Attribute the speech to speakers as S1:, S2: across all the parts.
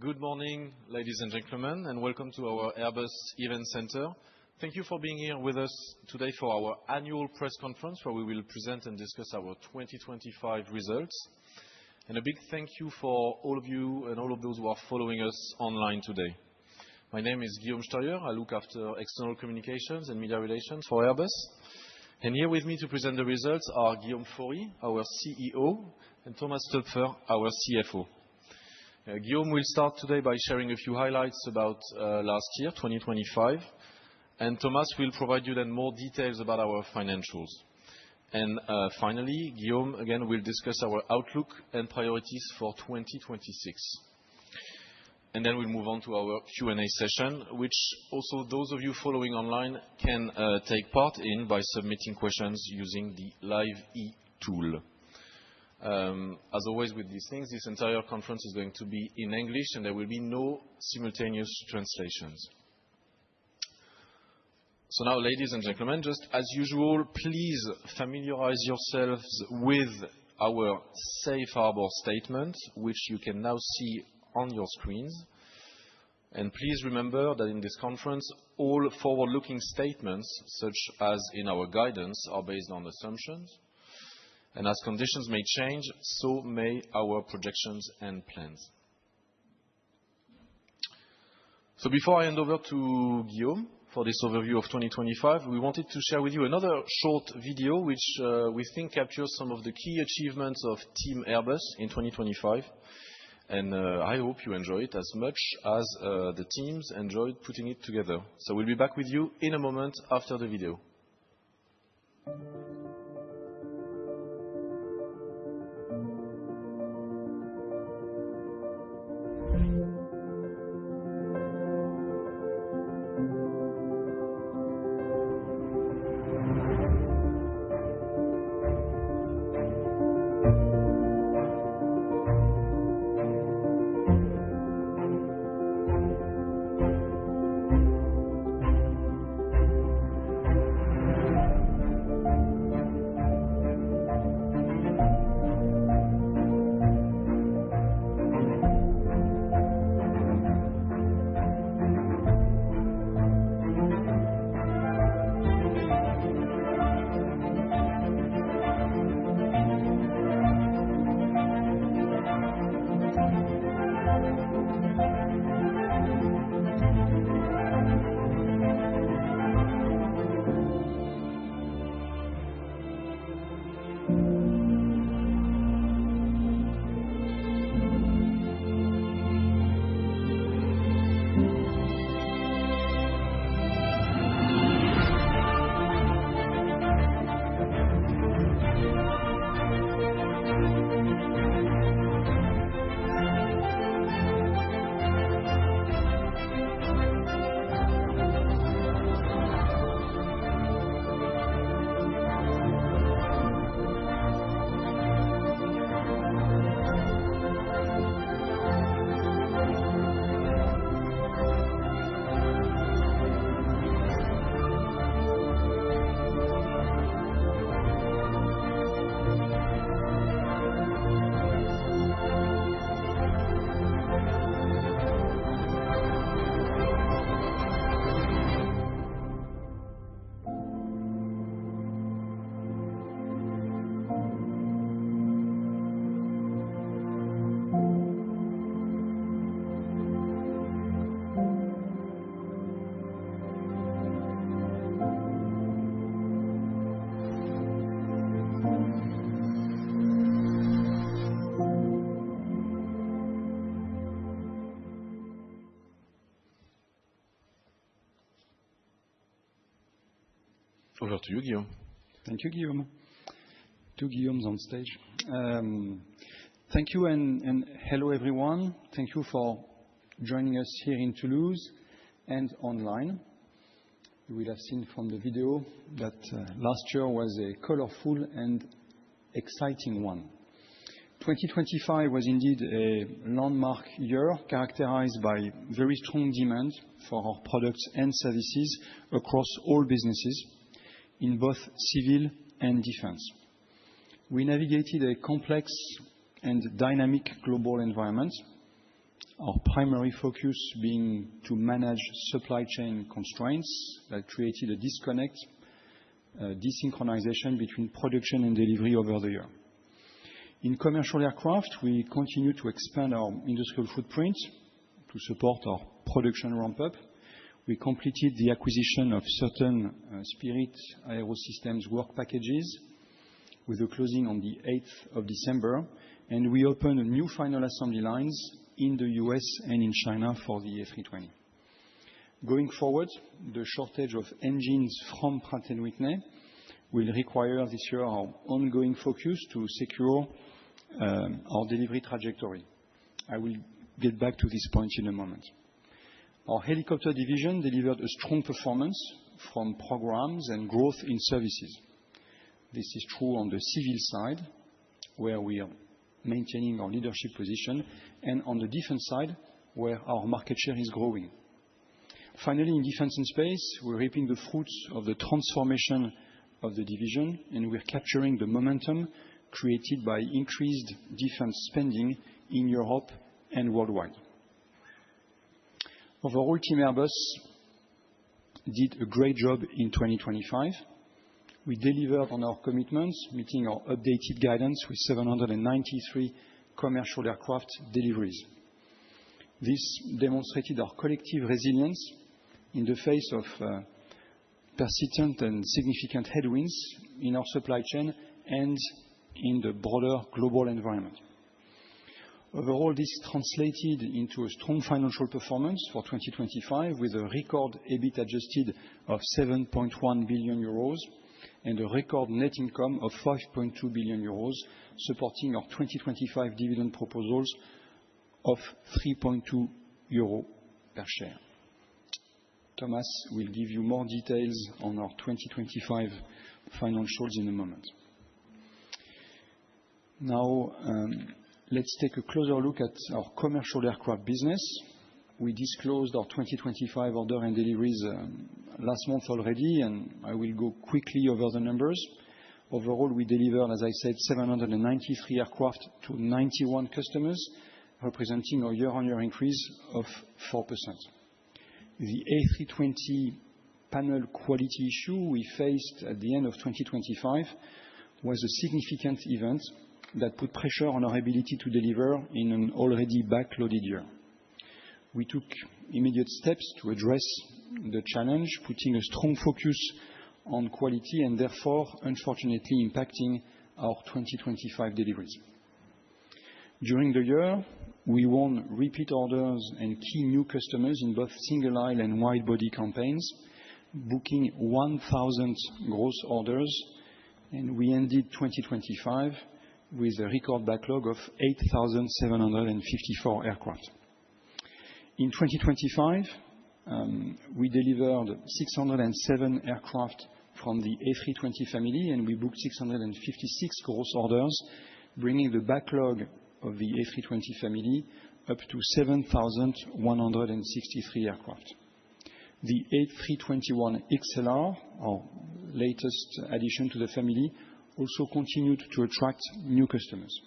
S1: Good morning, ladies and gentlemen, and welcome to our Airbus Event Center. Thank you for being here with us today for our annual press conference, where we will present and discuss our 2025 results. And a big thank you for all of you and all of those who are following us online today. My name is Guillaume Steuer. I look after external communications and media relations for Airbus. And here with me to present the results are Guillaume Faury, our CEO, and Thomas Toepfer, our CFO. Guillaume will start today by sharing a few highlights about last year, 2025, and Thomas will provide you then more details about our financials. And finally, Guillaume again will discuss our outlook and priorities for 2026. And then we'll move on to our Q&A session, which also those of you following online can take part in by submitting questions using the Live E tool. As always with these things, this entire conference is going to be in English and there will be no simultaneous translations. So now, ladies and gentlemen, just as usual, please familiarize yourselves with our safe harbor statement, which you can now see on your screens. And please remember that in this conference, all forward-looking statements, such as in our guidance, are based on assumptions. And as conditions may change, so may our projections and plans. So before I hand over to Guillaume for this overview of 2025, we wanted to share with you another short video which we think captures some of the key achievements of Team Airbus in 2025. And I hope you enjoy it as much as the teams enjoyed putting it together. So we'll be back with you in a moment after the video. Over to you, Guillaume.
S2: Thank you, Guillaume. Two Guillaumes on stage. Thank you and hello everyone. Thank you for joining us here in Toulouse and online. You will have seen from the video that last year was a colorful and exciting one. 2025 was indeed a landmark year characterized by very strong demand for our products and services across all businesses in both civil and defense. We navigated a complex and dynamic global environment Our primary focus being to manage supply chain constraints that created a disconnect, desynchronization between production and delivery over the year. In commercial aircraft, we continue to expand our industrial footprint to support our production ramp-up. We completed the acquisition of certain Spirit AeroSystems work packages with a closing on the 8th of December, and we opened new final assembly lines in the US and in China for the A320. Going forward, the shortage of engines from Pratt & Whitney will require this year our ongoing focus to secure our delivery trajectory. I will get back to this point in a moment. Our helicopter division delivered a strong performance from programs and growth in services. This is true on the civil side, where we are maintaining our leadership position, and on the defense side, where our market share is growing. Finally, in defense and space, we're reaping the fruits of the transformation of the division, and we're capturing the momentum created by increased defense spending in Europe and worldwide. Overall, Team Airbus did a great job in 2025. We delivered on our commitments, meeting our updated guidance with 793 commercial aircraft deliveries. This demonstrated our collective resilience in the face of persistent and significant headwinds in our supply chain and in the broader global environment. Overall, this translated into a strong financial performance for 2025, with a record EBIT adjusted of 7.1 billion euros and a record net income of 5.2 billion euros, supporting our 2025 dividend proposals of 3.2 euro per share. Thomas will give you more details on our 2025 financials in a moment. Now, let's take a closer look at our commercial aircraft business. We disclosed our 2025 order and deliveries last month already, and I will go quickly over the numbers. Overall, we delivered, as I said, 793 aircraft to 91 customers, representing a year-on-year increase of 4%. The A320 panel quality issue we faced at the end of 2025 was a significant event that put pressure on our ability to deliver in an already backloaded year. We took immediate steps to address the challenge, putting a strong focus on quality and therefore, unfortunately, impacting our 2025 deliveries. During the year, we won repeat orders and key new customers in both single-aisle and wide-body campaigns, booking 1,000 gross orders, and we ended 2025 with a record backlog of 8,754 aircraft. In 2025, we delivered 607 aircraft from the A320 family, and we booked 656 gross orders, bringing the backlog of the A320 family up to 7,163 aircraft. The A321XLR, our latest addition to the family, also continued to attract new customers.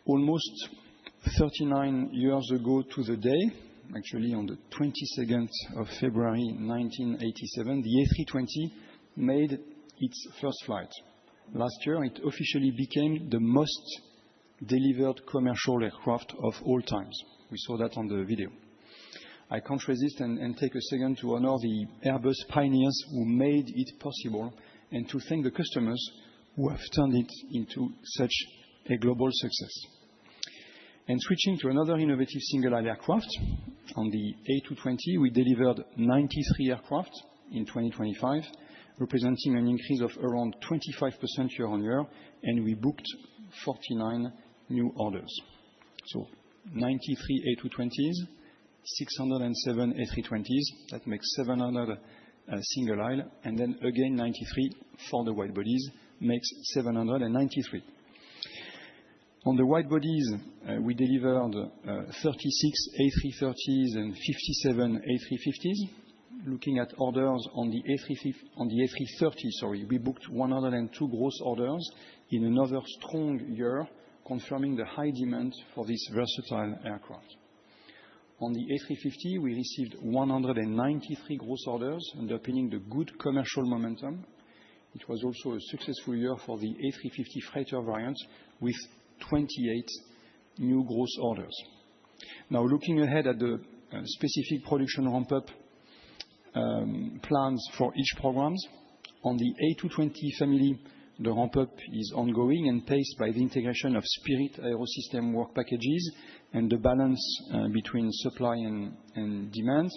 S2: Almost 39 years ago to the day, actually on the 22nd of February 1987, the A320 made its first flight. Last year, it officially became the most delivered commercial aircraft of all times. We saw that on the video. I can't resist and take a second to honor the Airbus pioneers who made it possible, and to thank the customers who have turned it into such a global success. And switching to another innovative single-aisle aircraft, on the A220, we delivered 93 aircraft in 2025, representing an increase of around 25% year-on-year, and we booked 49 new orders. So 93 A220s, 607 A320s, that makes 700 single-aisle, and then again 93 for the wide bodies, makes 793. On the wide bodies, we delivered 36 A330s and 57 A350s. Looking at orders on the A330, we booked 102 gross orders in another strong year, confirming the high demand for this versatile aircraft. On the A350, we received 193 gross orders, underpinning the good commercial momentum. It was also a successful year for the A350 freighter variant, with 28 new gross orders. Now, looking ahead at the specific production ramp-up plans for each program, on the A220 family, the ramp-up is ongoing and paced by the integration of Spirit Aerosystems work packages and the balance between supply and demand.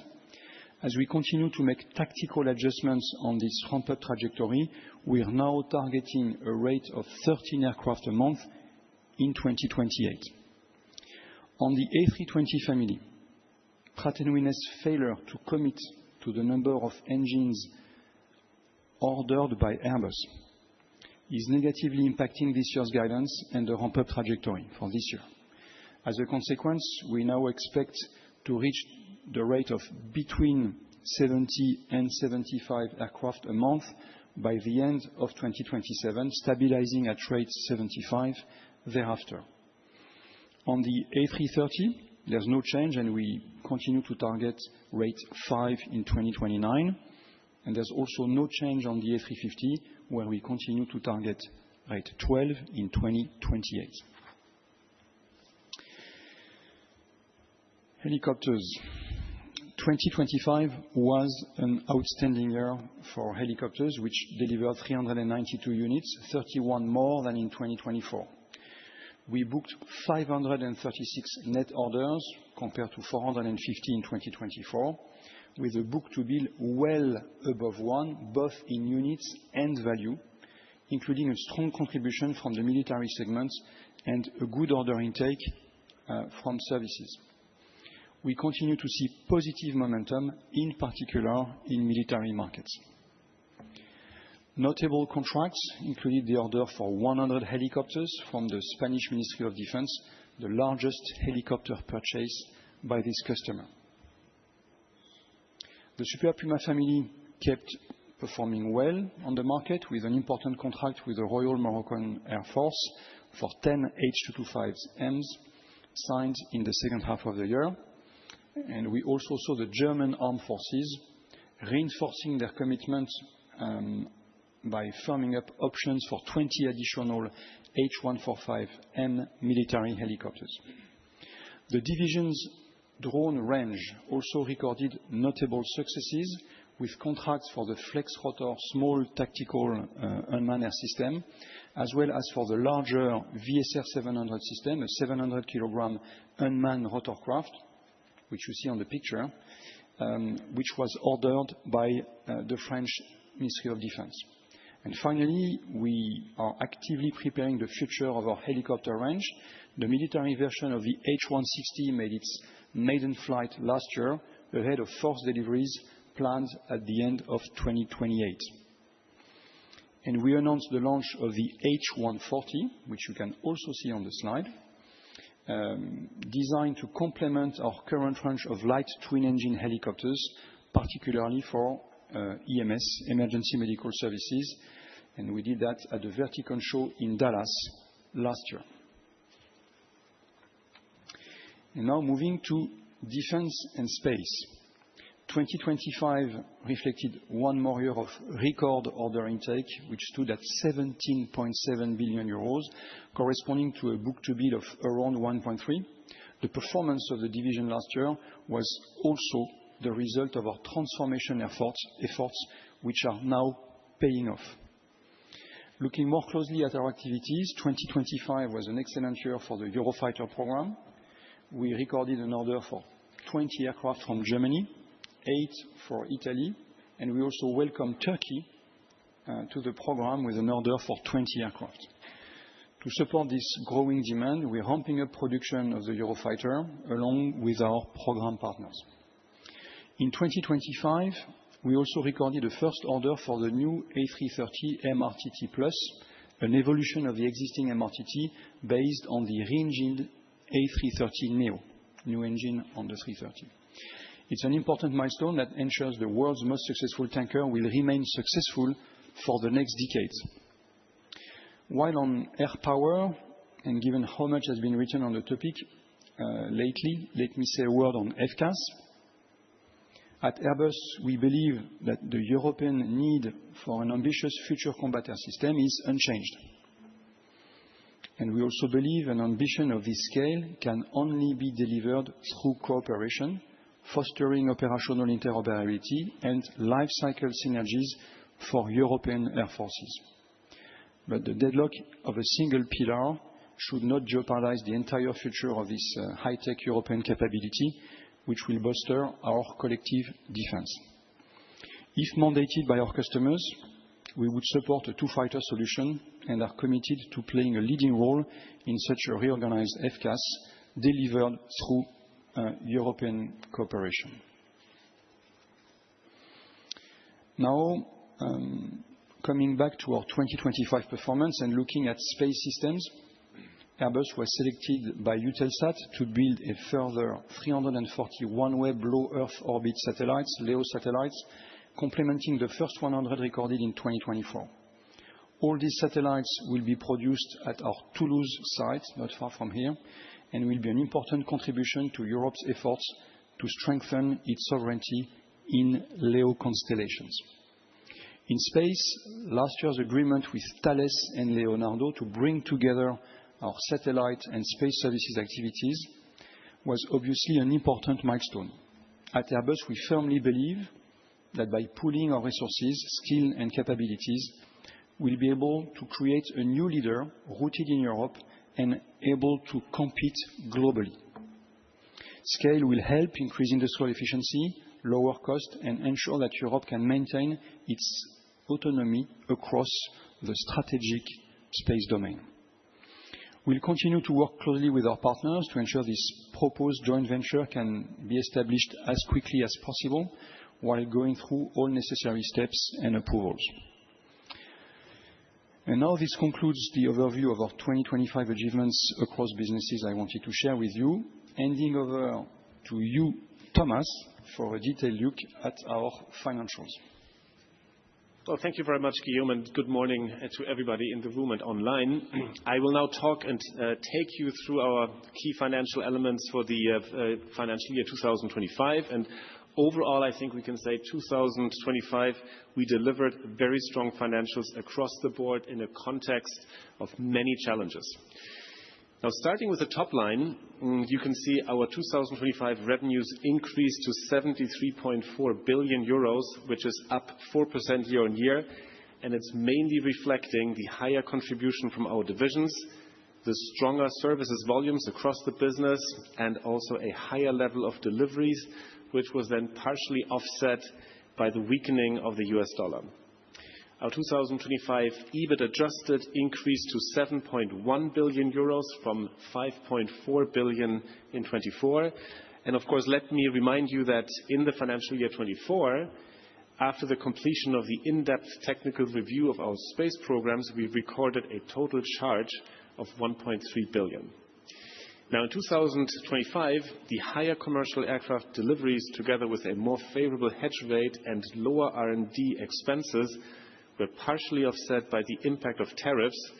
S2: As we continue to make tactical adjustments on this ramp-up trajectory, we are now targeting a rate of 13 aircraft a month in 2028. On the A320 family, Pratt & Whitney's failure to commit to the number of engines ordered by Airbus is negatively impacting this year's guidance and the ramp-up trajectory for this year. As a consequence, we now expect to reach the rate of between 70 and 75 aircraft a month by the end of 2027, stabilizing at rate 75 thereafter. On the A330, there's no change, and we continue to target rate 5 in 2029. And there's also no change on the A350, where we continue to target rate 12 in 2028. Helicopters. 2025 was an outstanding year for helicopters, which delivered 392 units, 31 more than in 2024. We booked 536 net orders compared to 450 in 2024, with a book-to-bill well above 1, both in units and value, including a strong contribution from the military segment and a good order intake from services. We continue to see positive momentum, in particular in military markets. Notable contracts included the order for 100 helicopters from the Spanish Ministry of Defense, the largest helicopter purchase by this customer. The Super Puma family kept performing well on the market, with an important contract with the Royal Moroccan Air Force for 10 H225Ms signed in the second half of the year. And we also saw the German Armed Forces reinforcing their commitment by firming up options for 20 additional H145M military helicopters. The division's drone range also recorded notable successes, with contracts for the Flex Rotor small tactical unmanned air system, as well as for the larger VSR 700 system, a 700-kilogram unmanned rotorcraft, which you see on the picture, which was ordered by the French Ministry of Defense. And finally, we are actively preparing the future of our helicopter range. The military version of the H160 made its maiden flight last year, ahead of first deliveries planned at the end of 2028. And we announced the launch of the H140, which you can also see on the slide, designed to complement our current range of light twin-engine helicopters, particularly for EMS, Emergency Medical Services, and we did that at the Verticon show in Dallas last year. And now moving to defense and space. 2025 reflected one more year of record order intake, which stood at 17.7 billion euros, corresponding to a book-to-bill of around 1.3. The performance of the division last year was also the result of our transformation efforts, which are now paying off. Looking more closely at our activities, 2025 was an excellent year for the Eurofighter program. We recorded an order for 20 aircraft from Germany, 8 for Italy, and we also welcomed Turkey to the program with an order for 20 aircraft. To support this growing demand, we're ramping up production of the Eurofighter along with our program partners. In 2025, we also recorded the first order for the new A330 MRTT Plus, an evolution of the existing MRTT based on the re-engined A330neo, new engine on the 330. It's an important milestone that ensures the world's most successful tanker will remain successful for the next decades. While on air power, and given how much has been written on the topic lately, let me say a word on FCAS. At Airbus, we believe that the European need for an ambitious future combat air system is unchanged. And we also believe an ambition of this scale can only be delivered through cooperation, fostering operational interoperability and life cycle synergies for European air forces. But the deadlock of a single pillar should not jeopardize the entire future of this high-tech European capability, which will bolster our collective defense. If mandated by our customers, we would support a two-fighter solution and are committed to playing a leading role in such a reorganized FCAS delivered through European cooperation. Now, coming back to our 2025 performance and looking at space systems, Airbus was selected by Eutelsat to build a further 340 one-way low Earth orbit satellites, LEO satellites, complementing the first 100 recorded in 2024. All these satellites will be produced at our Toulouse site, not far from here, and will be an important contribution to Europe's efforts to strengthen its sovereignty in LEO constellations. In space, last year's agreement with Thales and Leonardo to bring together our satellite and space services activities was obviously an important milestone. At Airbus, we firmly believe that by pooling our resources, skill, and capabilities, we'll be able to create a new leader rooted in Europe and able to compete globally. Scale will help increase industrial efficiency, lower cost, and ensure that Europe can maintain its autonomy across the strategic space domain. We'll continue to work closely with our partners to ensure this proposed joint venture can be established as quickly as possible while going through all necessary steps and approvals. And now this concludes the overview of our 2025 achievements across businesses I wanted to share with you. Handing over to you, Thomas, for a detailed look at our financials.
S3: Well, thank you very much, Guillaume, and good morning to everybody in the room and online. I will now talk and take you through our key financial elements for the financial year 2025. And overall, I think we can say 2025, we delivered very strong financials across the board in a context of many challenges. Now, starting with the top line, you can see our 2025 revenues increased to 73.4 billion euros, which is up 4% year on year. And it's mainly reflecting the higher contribution from our divisions, the stronger services volumes across the business, and also a higher level of deliveries, which was then partially offset by the weakening of the US dollar. Our 2025 EBIT adjusted increased to 7.1 billion euros from 5.4 billion in 2024. And of course, let me remind you that in the financial year 2024, after the completion of the in-depth technical review of our space programs, we recorded a total charge of 1.3 billion. Now, in 2025, the higher commercial aircraft deliveries, together with a more favorable hedge rate and lower R&D expenses, were partially offset by the impact of tariffs,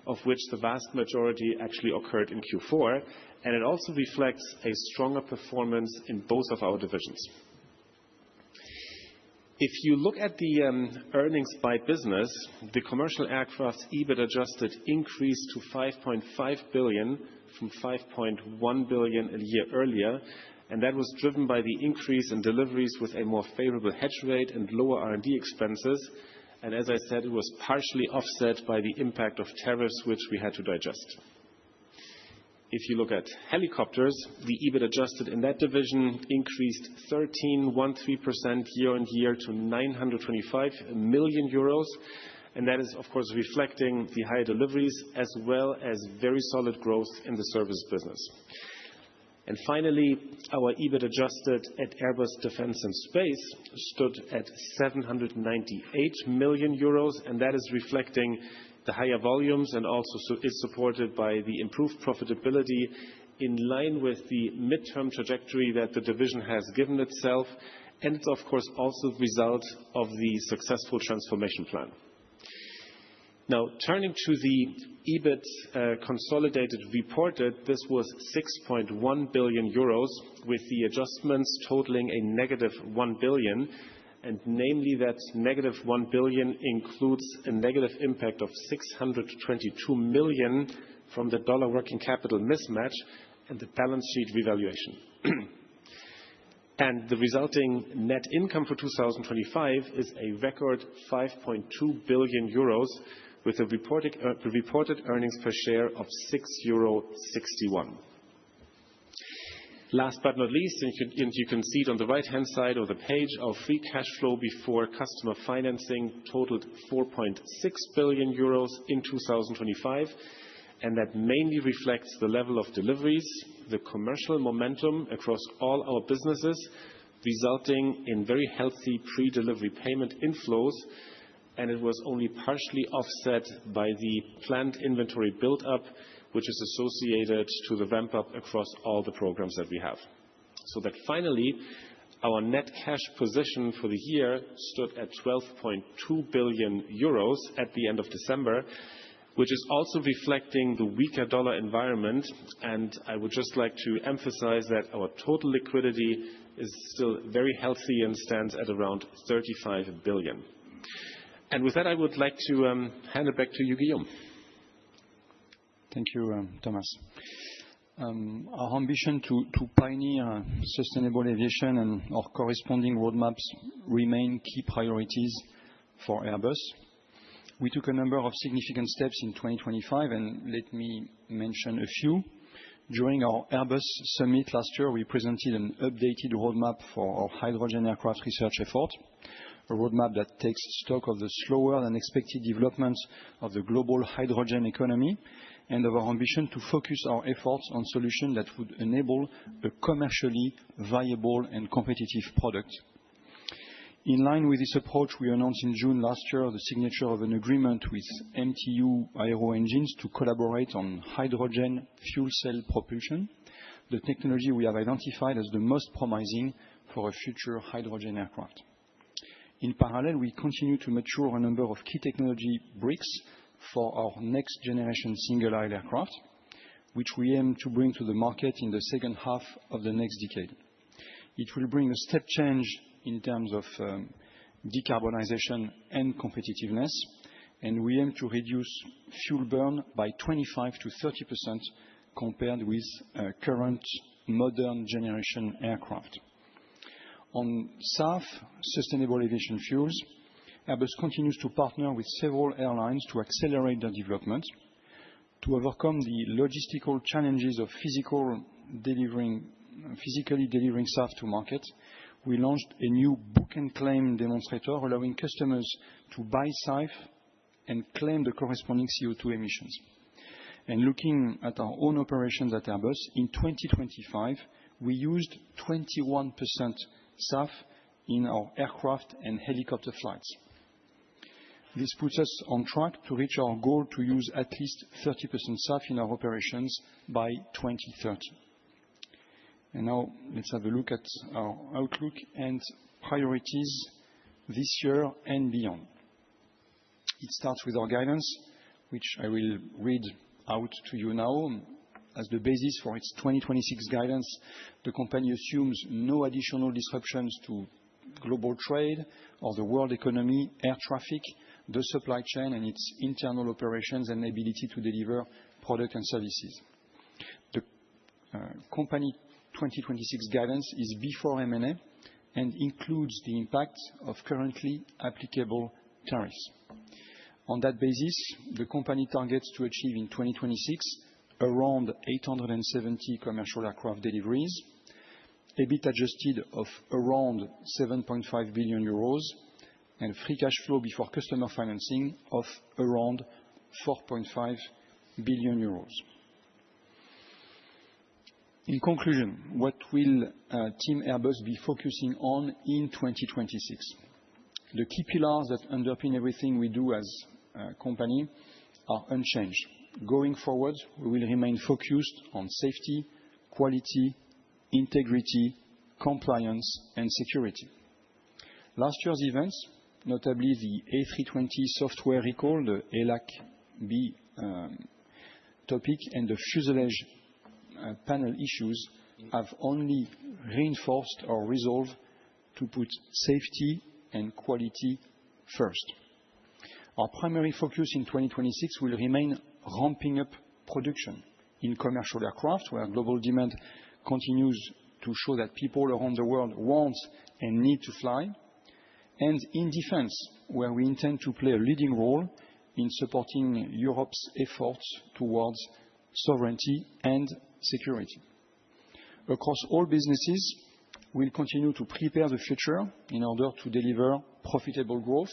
S3: of which the vast majority actually occurred in Q4, and it also reflects a stronger performance in both of our divisions. If you look at the earnings by business, the commercial aircraft EBIT adjusted increased to 5.5 billion from 5.1 billion a year earlier, and that was driven by the increase in deliveries with a more favorable hedge rate and lower R&D expenses. And as I said, it was partially offset by the impact of tariffs, which we had to digest. If you look at helicopters, the EBIT adjusted in that division increased 13% year on year to 925 million euros. And that is, of course, reflecting the higher deliveries as well as very solid growth in the service business. And finally, our EBIT adjusted at Airbus Defence and Space stood at 798 million euros, and that is reflecting the higher volumes and also is supported by the improved profitability in line with the midterm trajectory that the division has given itself. And it's, of course, also the result of the successful transformation plan. Now, turning to the EBIT consolidated reported, this was 6.1 billion euros, with the adjustments totaling a negative 1 billion. And namely, that negative 1 billion includes a negative impact of 622 million from the dollar working capital mismatch and the balance sheet revaluation. And the resulting net income for 2025 is a record 5.2 billion euros, with a reported earnings per share of 6.61 euro. Last but not least, and you can see it on the right-hand side of the page, our free cash flow before customer financing totaled 4.6 billion euros in 2025, and that mainly reflects the level of deliveries, the commercial momentum across all our businesses, resulting in very healthy pre-delivery payment inflows, and it was only partially offset by the planned inventory build-up, which is associated to the ramp-up across all the programs that we have. So that finally, our net cash position for the year stood at 12.2 billion euros at the end of December, which is also reflecting the weaker dollar environment. And I would just like to emphasize that our total liquidity is still very healthy and stands at around 35 billion. And with that, I would like to hand it back to you, Guillaume.
S2: Thank you, Thomas. Our ambition to pioneer sustainable aviation and our corresponding roadmaps remain key priorities for Airbus. We took a number of significant steps in 2025, and let me mention a few. During our Airbus Summit last year, we presented an updated roadmap for our hydrogen aircraft research effort, a roadmap that takes stock of the slower than expected development of the global hydrogen economy and of our ambition to focus our efforts on solutions that would enable a commercially viable and competitive product. In line with this approach, we announced in June last year the signature of an agreement with MTU Aero Engines to collaborate on hydrogen fuel cell propulsion, the technology we have identified as the most promising for a future hydrogen aircraft. In parallel, we continue to mature a number of key technology bricks for our next generation single-aisle aircraft, which we aim to bring to the market in the second half of the next decade. It will bring a step change in terms of decarbonization and competitiveness, and we aim to reduce fuel burn by 25 to 30% compared with current modern generation aircraft. On SAF, sustainable aviation fuels, Airbus continues to partner with several airlines to accelerate their development. To overcome the logistical challenges of physically delivering SAF to market, we launched a new book and claim demonstrator allowing customers to buy SAF and claim the corresponding CO2 emissions. And looking at our own operations at Airbus, in 2025, we used 21% SAF in our aircraft and helicopter flights. This puts us on track to reach our goal to use at least 30% SAF in our operations by 2030. And now let's have a look at our outlook and priorities this year and beyond. It starts with our guidance, which I will read out to you now. As the basis for its 2026 guidance, the company assumes no additional disruptions to global trade or the world economy, air traffic, the supply chain, and its internal operations and ability to deliver product and services. The company 2026 guidance is before M&A and includes the impact of currently applicable tariffs. On that basis, the company targets to achieve in 2026 around 870 commercial aircraft deliveries, EBIT adjusted of around 7.5 billion euros, and free cash flow before customer financing of around 4.5 billion euros. In conclusion, what will Team Airbus be focusing on in 2026? The key pillars that underpin everything we do as a company are unchanged. Going forward, we will remain focused on safety, quality, integrity, compliance, and security. Last year's events notably the A320 software recall, the ELAC-B topic, and the fuselage panel issues have only reinforced our resolve to put safety and quality first. Our primary focus in 2026 will remain ramping up production in commercial aircraft, where global demand continues to show that people around the world want and need to fly, and in defense, where we intend to play a leading role in supporting Europe's efforts towards sovereignty and security. Across all businesses, we'll continue to prepare the future in order to deliver profitable growth.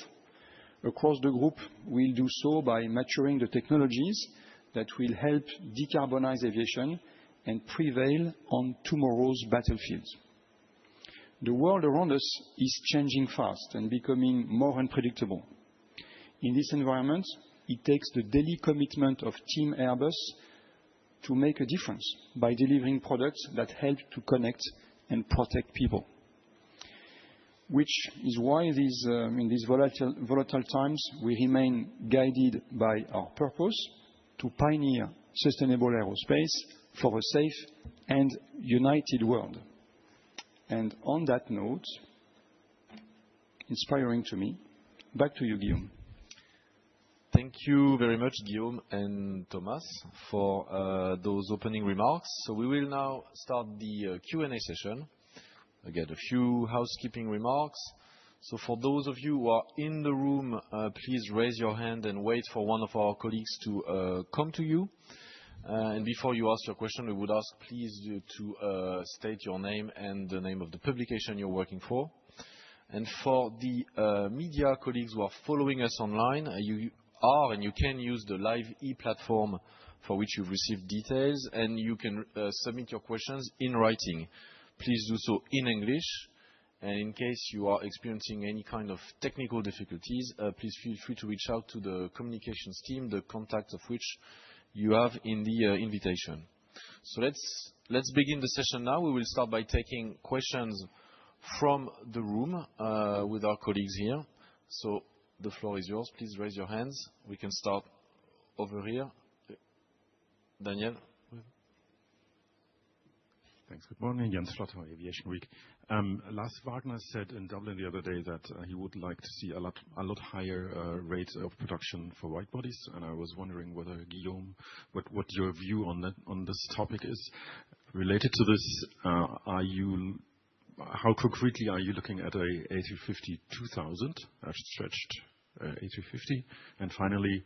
S2: Across the group, we'll do so by maturing the technologies that will help decarbonize aviation and prevail on tomorrow's battlefields. The world around us is changing fast and becoming more unpredictable. In this environment, it takes the daily commitment of Team Airbus to make a difference by delivering products that help to connect and protect people. Which is why in these volatile times, we remain guided by our purpose to pioneer sustainable aerospace for a safe and united world. And on that note, inspiring to me, back to you, Guillaume.
S1: Thank you very much, Guillaume and Thomas, for those opening remarks. So we will now start the Q&A session. Again, a few housekeeping remarks. So for those of you who are in the room, please raise your hand and wait for one of our colleagues to come to you. And before you ask your question, we would ask please to state your name and the name of the publication you're working for. And for the media colleagues who are following us online, you can use the Live e-platform for which you've received details, and you can submit your questions in writing. Please do so in English. And in case you are experiencing any kind of technical difficulties, please feel free to reach out to the communications team, the contact of which you have in the invitation. So let's begin the session now. We will start by taking questions from the room with our colleagues here. So the floor is yours. Please raise your hands. We can start over here. Daniel.
S4: Thanks. Good morning. Jens Flotter, Aviation Week. Lars Wagner said in Dublin the other day that he would like to see a lot higher rates of production for wide bodies, and I was wondering whether, Guillaume, what your view on this topic is. Related to this, how concretely are you looking at a A350-2000, a stretched A350? And finally,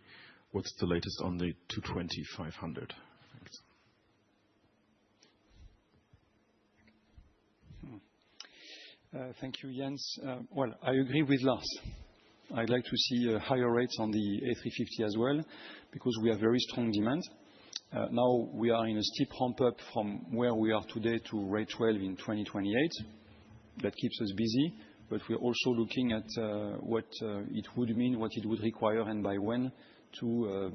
S4: what's the latest on the 220-500? Thanks.
S2: Thank you, Jens. Well, I agree with Lars. I'd like to see higher rates on the A350 as well, because we have very strong demand. Now we are in a steep ramp up from where we are today to rate 12 in 2028. That keeps us busy, but we're also looking at what it would mean, what it would require, and by when to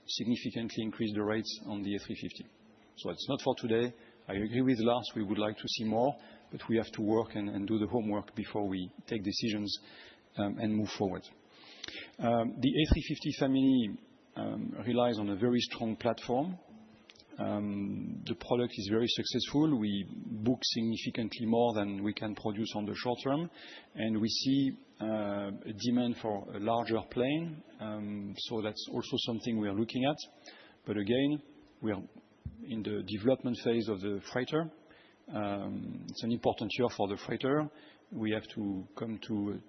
S2: significantly increase the rates on the A350. So it's not for today. I agree with Lars. We would like to see more, but we have to work and do the homework before we take decisions and move forward. The A350 family relies on a very strong platform. The product is very successful. We book significantly more than we can produce on the short term, and we see a demand for a larger plane. So that's also something we are looking at. But again, we are in the development phase of the freighter. It's an important year for the freighter. We have to come to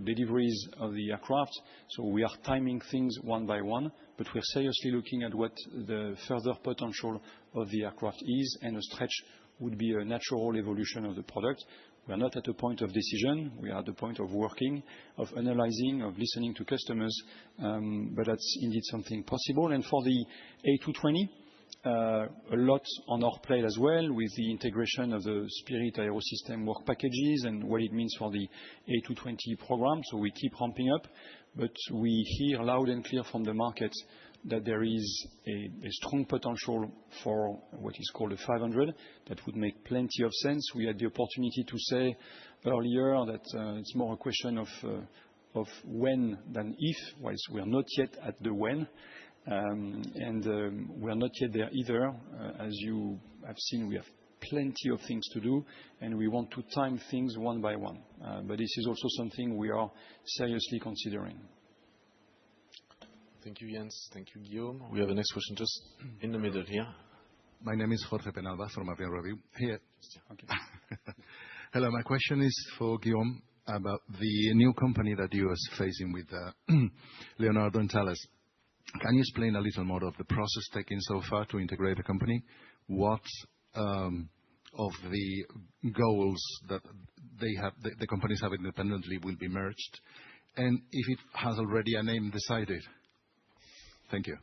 S2: deliveries of the aircraft, so we are timing things one by one, but we're seriously looking at what the further potential of the aircraft is, and a stretch would be a natural evolution of the product. We are not at a point of decision. We are at the point of working, of analyzing, of listening to customers, but that's indeed something possible. And for the A220, a lot on our plate as well, with the integration of the Spirit Aerosystem work packages and what it means for the A220 program. So we keep ramping up, but we hear loud and clear from the market that there is a strong potential for what is called a 500. That would make plenty of sense. We had the opportunity to say earlier that it's more a question of when than if, whilst we are not yet at the when. We are not yet there either. As you have seen, we have plenty of things to do, and we want to time things one by one. But this is also something we are seriously considering.
S1: Thank you, Jens. Thank you, Guillaume. We have a next question just in the middle here.
S5: My name is Jorge Penalba from Avian Review. Here.
S2: Okay.
S5: Hello, my question is for Guillaume about the new company that you are facing with Leonardo and Thales. Can you explain a little more of the process taken so far to integrate the company? What of the goals that the companies have independently will be merged? And if it has already a name decided? Thank you.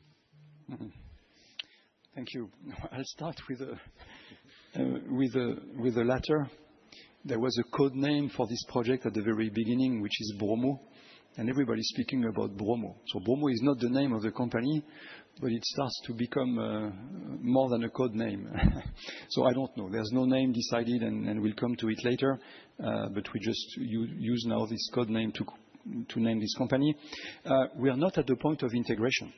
S2: Thank you. I'll start with the latter. There was a code name for this project at the very beginning, which is Bromo, and everybody's speaking about Bromo. So Bromo is not the name of the company, but it starts to become more than a code name. So I don't know. There's no name decided, and we'll come to it later. But we just use now this code name to name this company. We are not at the point of integration.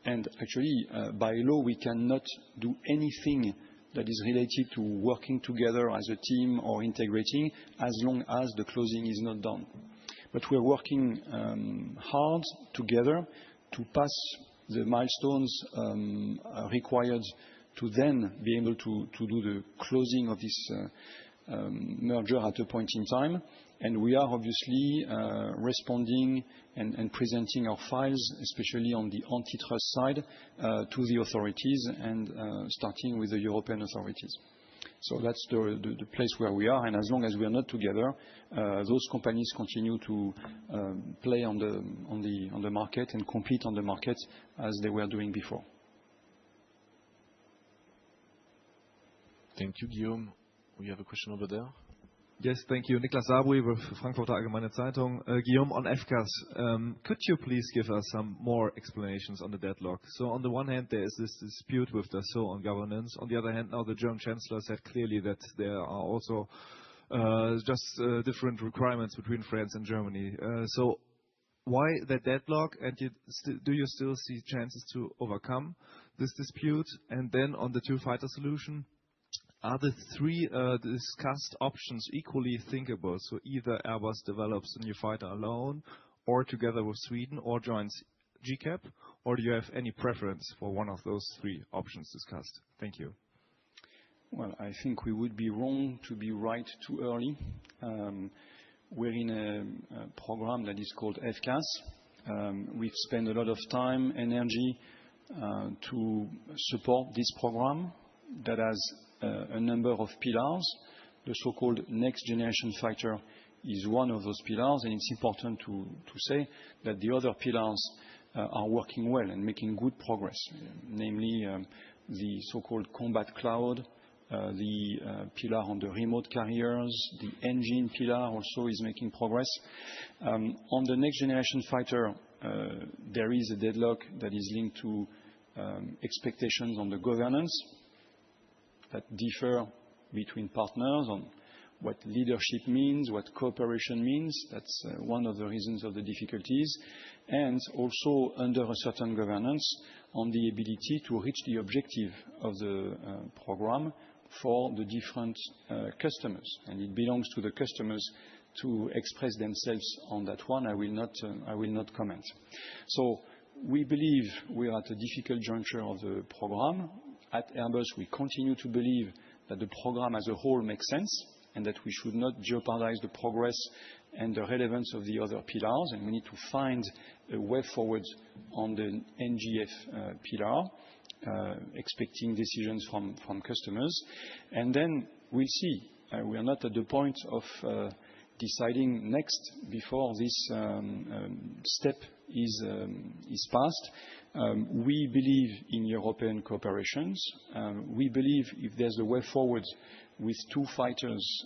S2: And actually, by law, we cannot do anything that is related to working together as a team or integrating as long as the closing is not done. But we're working hard together to pass the milestones required to then be able to do the closing of this merger at a point in time. And we are obviously responding and presenting our files, especially on the antitrust side, to the authorities and starting with the European authorities. So that's the place where we are. And as long as we are not together, those companies continue to play on the market and compete on the market as they were doing before.
S1: Thank you, Guillaume. We have a question over there.
S6: Yes, thank you. Niklas Sabri with Frankfurter Allgemeine Zeitung. Guillaume, on FCAS, could you please give us some more explanations on the deadlock? So on the one hand, there is this dispute with Dassault on governance. On the other hand, now the German Chancellor said clearly that there are also just different requirements between France and Germany. So why the deadlock? And do you still see chances to overcome this dispute? And then on the two-fighter solution, are the three discussed options equally thinkable? So either Airbus develops a new fighter alone, or together with Sweden, or joins GCAP, or do you have any preference for one of those three options discussed? Thank you.
S2: Well, I think we would be wrong to be right too early. We're in a program that is called FCAS. We've spent a lot of time, energy to support this program that has a number of pillars. The so-called next generation fighter is one of those pillars, and it's important to say that the other pillars are working well and making good progress, namely the so-called combat cloud, the pillar on the remote carriers, the engine pillar also is making progress. On the next generation fighter, there is a deadlock that is linked to expectations on the governance that differ between partners on what leadership means, what cooperation means. That's one of the reasons of the difficulties. And also under a certain governance on the ability to reach the objective of the program for the different customers. And it belongs to the customers to express themselves on that one. I will not comment. So we believe we are at a difficult juncture of the program. At Airbus, we continue to believe that the program as a whole makes sense and that we should not jeopardize the progress and the relevance of the other pillars. And we need to find a way forward on the NGF pillar, expecting decisions from customers. And then we'll see. We are not at the point of deciding next before this step is passed. We believe in European cooperations. We believe if there's a way forward with two fighters,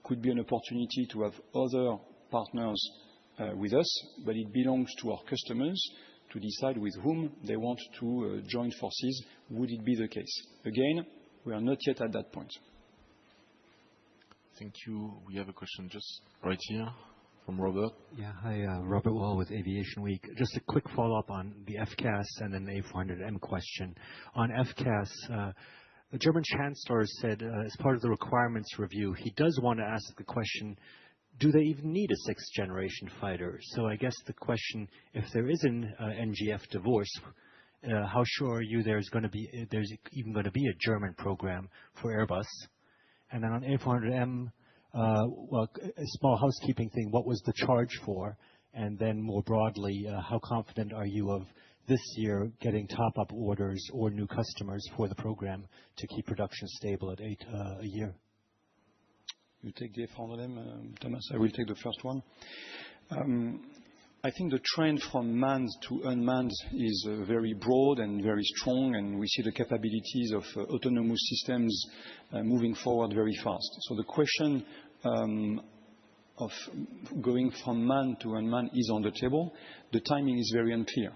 S2: could be an opportunity to have other partners with us, but it belongs to our customers to decide with whom they want to join forces, would it be the case. Again, we are not yet at that point.
S1: Thank you. We have a question just right here from Robert.
S7: Yeah. Hi, Robert Wall with Aviation Week. Just a quick follow-up on the FCAS and then the A400M question. On FCAS, the German Chancellor said as part of the requirements review, he does want to ask the question, do they even need a sixth-generation fighter? So I guess the question, if there is an NGF divorce, how sure are you there's even going to be a German program for Airbus? And then on A400M, well, a small housekeeping thing, what was the charge for? And then more broadly, how confident are you of this year getting top-up orders or new customers for the program to keep production stable at 8 a year?
S2: You take the A400M, Thomas. I will take the first one. I think the trend from manned to unmanned is very broad and very strong, and we see the capabilities of autonomous systems moving forward very fast. So the question of going from manned to unmanned is on the table. The timing is very unclear.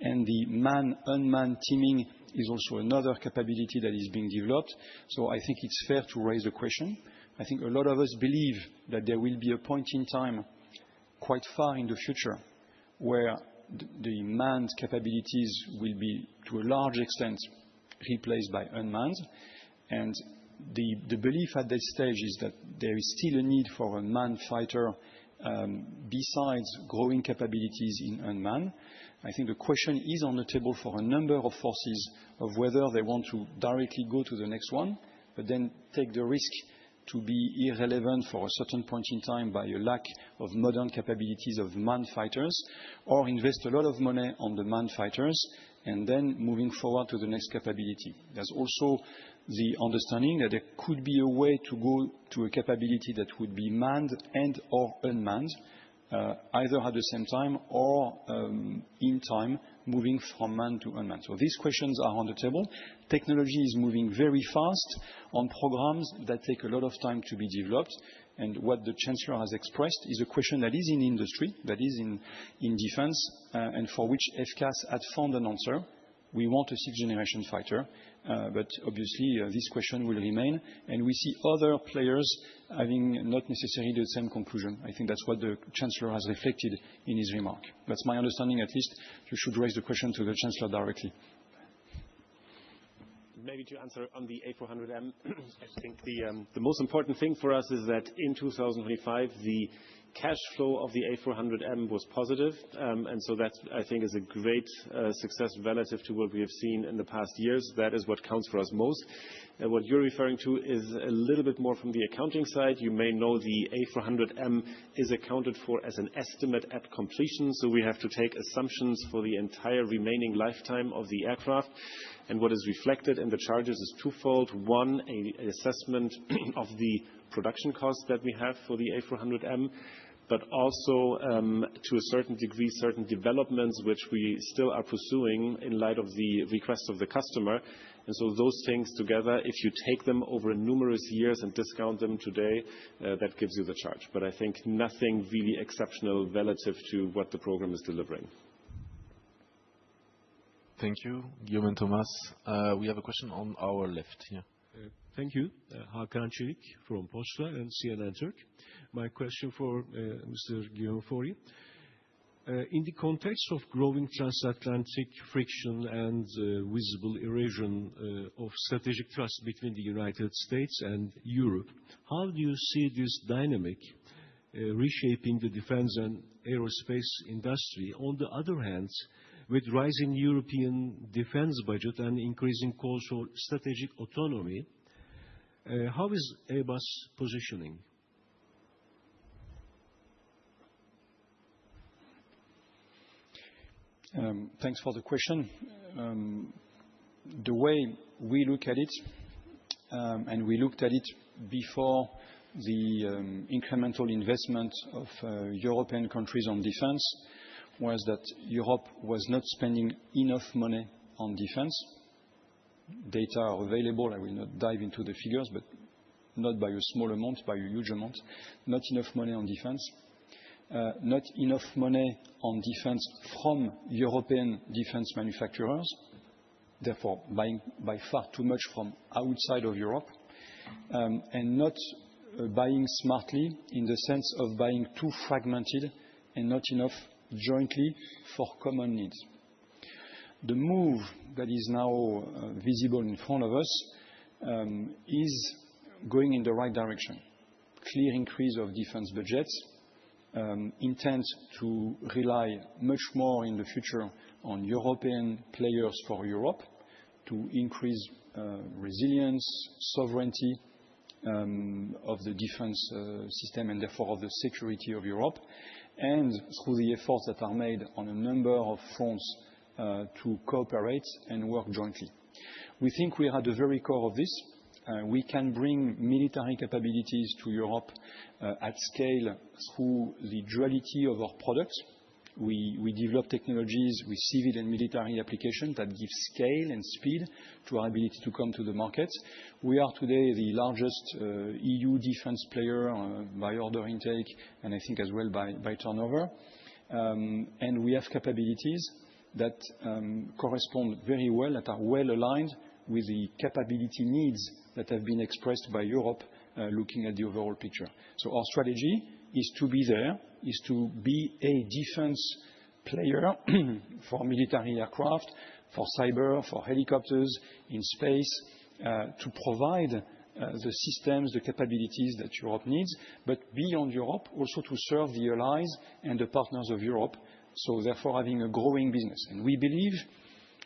S2: And the man-unmanned teaming is also another capability that is being developed. So I think it's fair to raise the question. I think a lot of us believe that there will be a point in time quite far in the future where the manned capabilities will be, to a large extent, replaced by unmanned. And the belief at this stage is that there is still a need for a manned fighter besides growing capabilities in unmanned. I think the question is on the table for a number of forces of whether they want to directly go to the next one, but then take the risk to be irrelevant for a certain point in time by a lack of modern capabilities of manned fighters, or invest a lot of money on the manned fighters and then moving forward to the next capability. There's also the understanding that there could be a way to go to a capability that would be manned and or unmanned, either at the same time or in time, moving from manned to unmanned. So these questions are on the table. Technology is moving very fast on programs that take a lot of time to be developed. And what the Chancellor has expressed is a question that is in industry, that is in defense, and for which FCAS had found an answer. We want a sixth-generation fighter, but obviously this question will remain. And we see other players having not necessarily the same conclusion. I think that's what the Chancellor has reflected in his remark. That's my understanding, at least. You should raise the question to the Chancellor directly.
S3: Maybe to answer on the A400M, I think the most important thing for us is that in 2025, the cash flow of the A400M was positive. And so that, I think, is a great success relative to what we have seen in the past years. That is what counts for us most. What you're referring to is a little bit more from the accounting side. You may know the A400M is accounted for as an estimate at completion. So we have to take assumptions for the entire remaining lifetime of the aircraft. And what is reflected in the charges is twofold. One, an assessment of the production costs that we have for the A400M, but also to a certain degree, certain developments which we still are pursuing in light of the request of the customer. And so those things together, if you take them over numerous years and discount them today, that gives you the charge. But I think nothing really exceptional relative to what the program is delivering.
S1: Thank you, Guillaume and Thomas. We have a question on our left here.
S8: Thank you. Hakan Çelik from Posta and CNN Turk. My question for Mr. Guillaume Faury. In the context of growing transatlantic friction and visible erosion of strategic trust between the United States and Europe, how do you see this dynamic reshaping the defense and aerospace industry? On the other hand, with rising European defense budget and increasing calls for strategic autonomy, how is Airbus positioning?
S2: Thanks for the question. The way we look at it, and we looked at it before the incremental investment of European countries on defense, was that Europe was not spending enough money on defense. Data are available. I will not dive into the figures, but not by a small amount, by a huge amount. Not enough money on defense. not enough money on defense from European defense manufacturers, therefore buying by far too much from outside of Europe, and not buying smartly in the sense of buying too fragmented and not enough jointly for common needs. The move that is now visible in front of us is going in the right direction. Clear increase of defense budgets, intent to rely much more in the future on European players for Europe to increase resilience, sovereignty of the defense system and therefore of the security of Europe, and through the efforts that are made on a number of fronts to cooperate and work jointly. We think we are at the very core of this. We can bring military capabilities to Europe at scale through the duality of our products. We develop technologies with civil and military applications that give scale and speed to our ability to come to the market. We are today the largest EU defense player by order intake, and I think as well by turnover. And we have capabilities that correspond very well, that are well aligned with the capability needs that have been expressed by Europe looking at the overall picture. So our strategy is to be there, is to be a defense player for military aircraft, for cyber, for helicopters in space, to provide the systems, the capabilities that Europe needs, but beyond Europe, also to serve the allies and the partners of Europe, so therefore having a growing business. And we believe,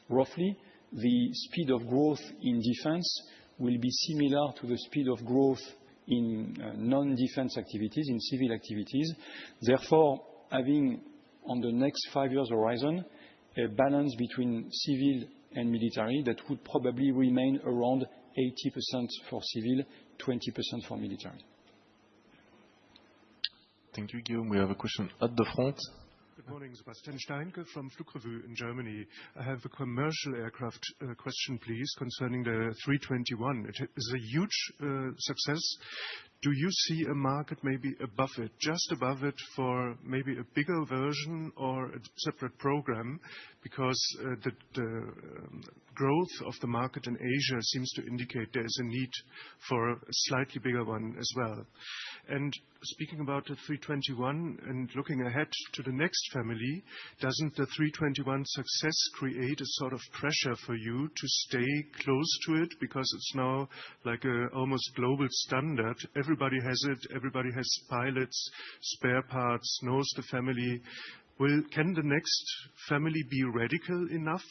S2: roughly, the speed of growth in defense will be similar to the speed of growth in non-defense activities, in civil activities. Therefore, having on the next 5 years horizon a balance between civil and military that would probably remain around 80% for civil, 20% for military.
S1: Thank you, Guillaume. We have a question at the front.
S9: Good morning, Sebastian Steinke from Flugrevue in Germany. I have a commercial aircraft question, please, concerning the 321. It is a huge success. Do you see a market maybe above it, just above it, for maybe a bigger version or a separate program? Because the growth of the market in Asia seems to indicate there is a need for a slightly bigger one as well. And speaking about the 321 and looking ahead to the next family, doesn't the 321 success create a sort of pressure for you to stay close to it? Because it's now like a almost global standard. Everybody has it, everybody has pilots, spare parts, knows the family. Can the next family be radical enough,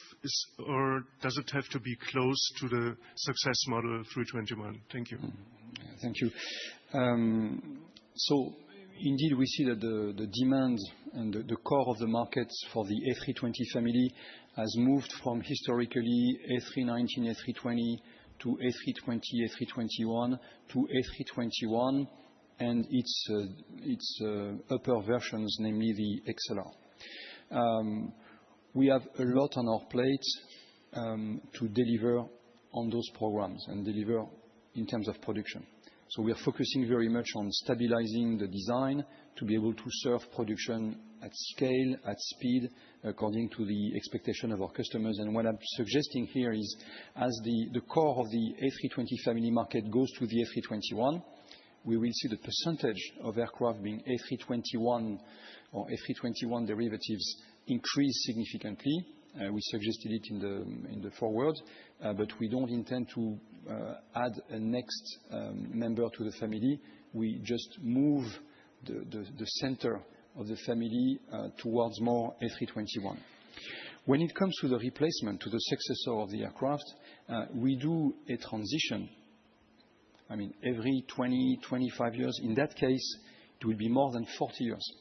S9: or does it have to be close to the success model 321? Thank you.
S2: Thank you. So indeed, we see that the demand and the core of the market for the A320 family has moved from historically A319, A320 to A320, A321 to A321 and its upper versions, namely the XLR. We have a lot on our plate to deliver on those programs and deliver in terms of production. So we are focusing very much on stabilizing the design to be able to serve production at scale, at speed, according to the expectation of our customers. And what I'm suggesting here is, as the core of the A320 family market goes to the A321, we will see the percentage of aircraft being A321 or A321 derivatives increase significantly. We suggested it in the forward, but we don't intend to add a next member to the family. We just move the center of the family towards more A321. When it comes to the replacement, to the successor of the aircraft, we do a transition. I mean, every 20, 25 years. In that case, it will be more than 40 years.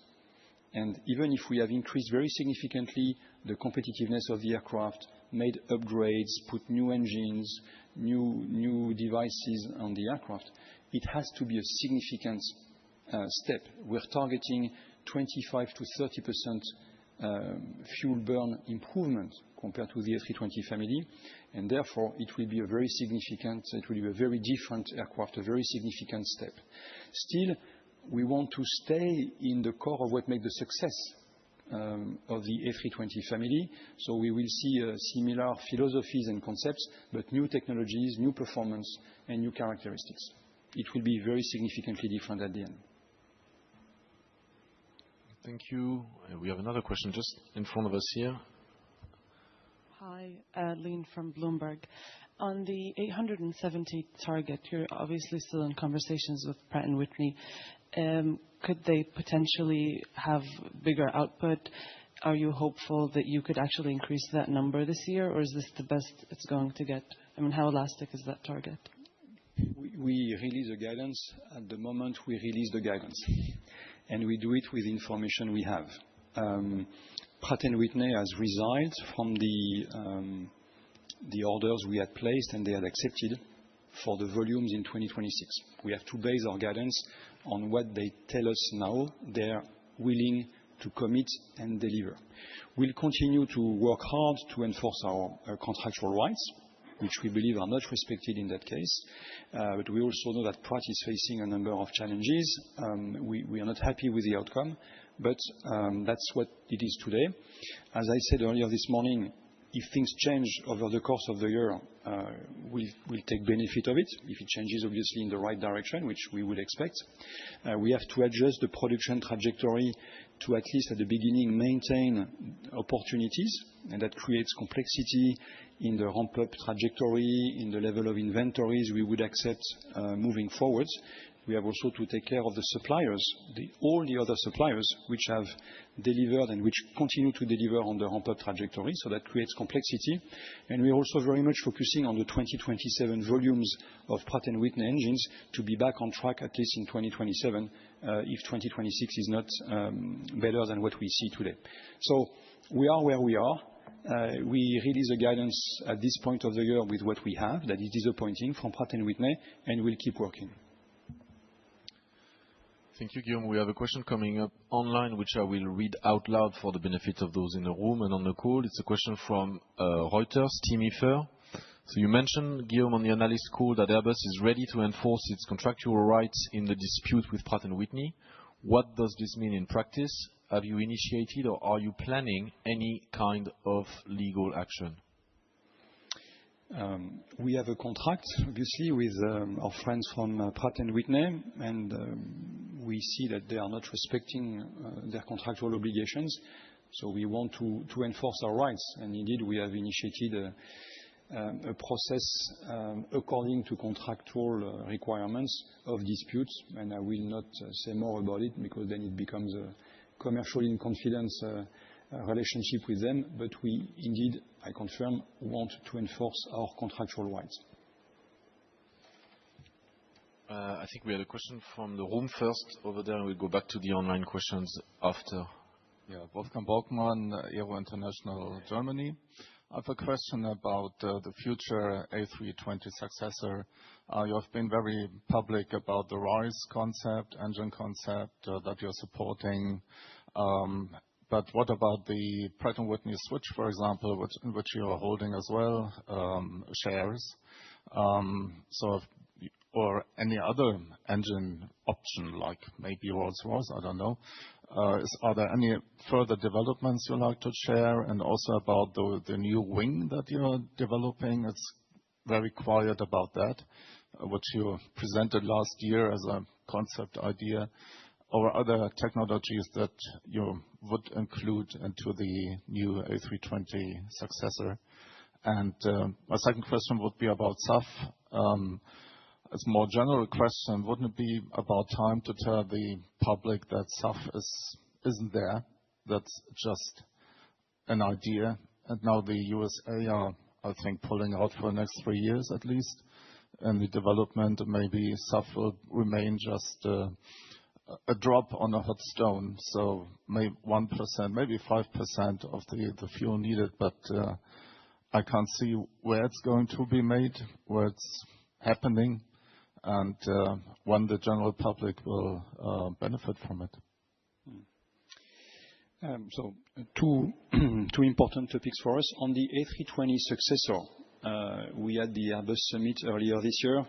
S2: And even if we have increased very significantly the competitiveness of the aircraft, made upgrades, put new engines, new devices on the aircraft, it has to be a significant step. We're targeting 25 to 30% fuel burn improvement compared to the A320 family, and therefore it will be a very different aircraft, a very significant step. Still, we want to stay in the core of what makes the success of the A320 family. So we will see similar philosophies and concepts, but new technologies, new performance, and new characteristics. It will be very significantly different at the end.
S1: Thank you. We have another question just in front of us here.
S10: Hi, Lean from Bloomberg. On the 870 target, you're obviously still in conversations with Pratt & Whitney. Could they potentially have bigger output? Are you hopeful that you could actually increase that number this year, or is this the best it's going to get? I mean, how elastic is that target?
S2: We release the guidance at the moment we release the guidance, and we do it with the information we have. Pratt & Whitney has resigned from the orders we had placed and they had accepted for the volumes in 2026. We have to base our guidance on what they tell us now they're willing to commit and deliver. We'll continue to work hard to enforce our contractual rights, which we believe are not respected in that case. But we also know that Pratt is facing a number of challenges. We are not happy with the outcome, but that's what it is today. As I said earlier this morning, if things change over the course of the year, we'll take benefit of it. If it changes, obviously, in the right direction, which we would expect. We have to adjust the production trajectory to, at least at the beginning, maintain opportunities, and that creates complexity in the ramp-up trajectory, in the level of inventories we would accept moving forwards. We have also to take care of the suppliers, all the other suppliers which have delivered and which continue to deliver on the ramp-up trajectory. So that creates complexity. And we're also very much focusing on the 2027 volumes of Pratt & Whitney engines to be back on track, at least in 2027, if 2026 is not better than what we see today. So we are where we are. We release the guidance at this point of the year with what we have. That is disappointing from Pratt & Whitney, and we'll keep working.
S1: Thank you, Guillaume. We have a question coming up online, which I will read out loud for the benefit of those in the room and on the call. It's a question from Reuters, Tim Ifer. So you mentioned, Guillaume, on the analyst call that Airbus is ready to enforce its contractual rights in the dispute with Pratt & Whitney. What does this mean in practice? Have you initiated or are you planning any kind of legal action?
S2: We have a contract, obviously, with our friends from Pratt & Whitney, and we see that they are not respecting their contractual obligations. So we want to enforce our rights. And indeed, we have initiated a process according to contractual requirements of disputes. And I will not say more about it because then it becomes a commercial in confidence relationship with them. But we indeed, I confirm, want to enforce our contractual rights.
S1: I think we had a question from the room first over there, and we'll go back to the online questions after.
S11: Yeah, Wolfgang Borgmann, Aero International, Germany. I have a question about the future A320 successor. You have been very public about the RISE concept, engine concept that you're supporting. But what about the Pratt & Whitney switch, for example, in which you are holding as well shares? Or any other engine option, like maybe Rolls-Royce, I don't know. Are there any further developments you'd like to share? And also about the new wing that you're developing. It's very quiet about that, which you presented last year as a concept idea. Or other technologies that you would include into the new A320 successor? And my second question would be about SAF. It's a more general question. Wouldn't it be about time to tell the public that SAF isn't there? That's just an idea. And now the USA are, I think, pulling out for the next 3 years at least. And the development, maybe SAF will remain just a drop on a hot stone. So maybe 1%, maybe 5% of the fuel needed. But I can't see where it's going to be made, where it's happening, and when the general public will benefit from it.
S2: So two important topics for us. On the A320 successor, We had the Airbus Summit earlier this year.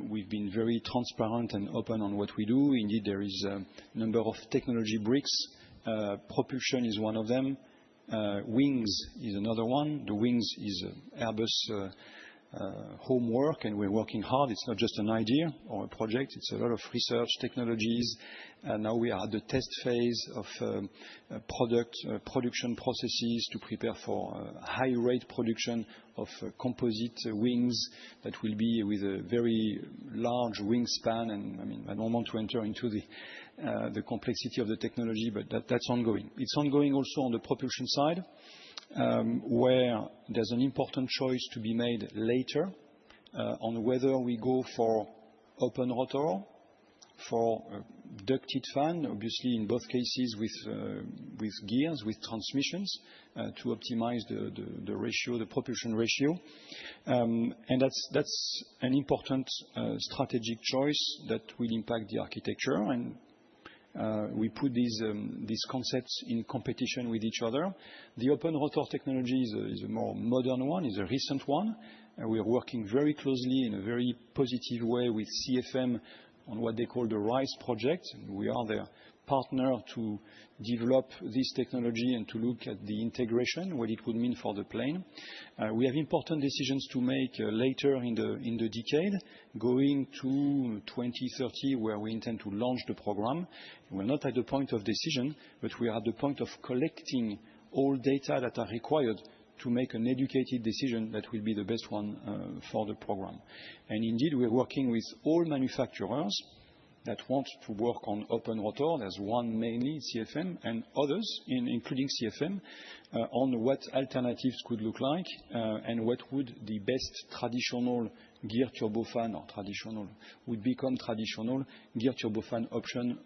S2: We've been very transparent and open on what we do. Indeed, there is a number of technology bricks. Propulsion is one of them. Wings is another one. The wings is Airbus homework, and we're working hard. It's not just an idea or a project. It's a lot of research technologies. Now we are at the test phase of production processes to prepare for high rate production of composite wings that will be with a very large wingspan. And I mean, I don't want to enter into the complexity of the technology, but that's ongoing. It's ongoing also on the propulsion side, where there's an important choice to be made later on whether we go for open rotor, for ducted fan, obviously in both cases with gears, with transmissions, to optimize the ratio, the propulsion ratio. And that's an important strategic choice that will impact the architecture. And we put these concepts in competition with each other. The open rotor technology is a more modern one, is a recent one. We are working very closely in a very positive way with CFM on what they call the RISE project. We are their partner to develop this technology and to look at the integration, what it would mean for the plane. We have important decisions to make later in the decade, going to 2030, where we intend to launch the program. We're not at the point of decision, but we are at the point of collecting all data that are required to make an educated decision that will be the best one for the program. And indeed, we're working with all manufacturers that want to work on open rotor. There's one mainly, CFM, and others, including CFM, on what alternatives could look like and what would the best traditional gear turbofan or traditional would become traditional gear turbofan option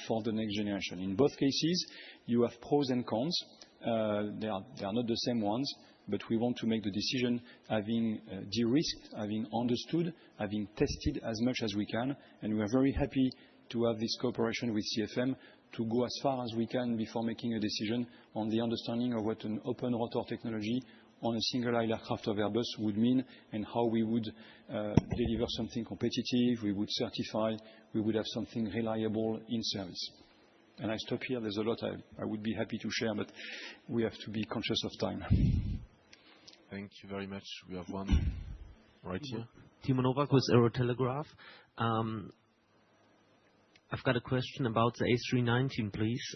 S2: for the next generation. In both cases, you have pros and cons. They are not the same ones, but we want to make the decision having de-risked, having understood, having tested as much as we can. And we are very happy to have this cooperation with CFM to go as far as we can before making a decision on the understanding of what an open rotor technology on a single aisle aircraft of Airbus would mean and how we would deliver something competitive, we would certify, we would have something reliable in service. And I stop here. There's a lot I would be happy to share, but we have to be conscious of time.
S1: Thank you very much. We have one right here.
S12: Timo Novak with Aerotelegraph. I've got a question about the A319, please.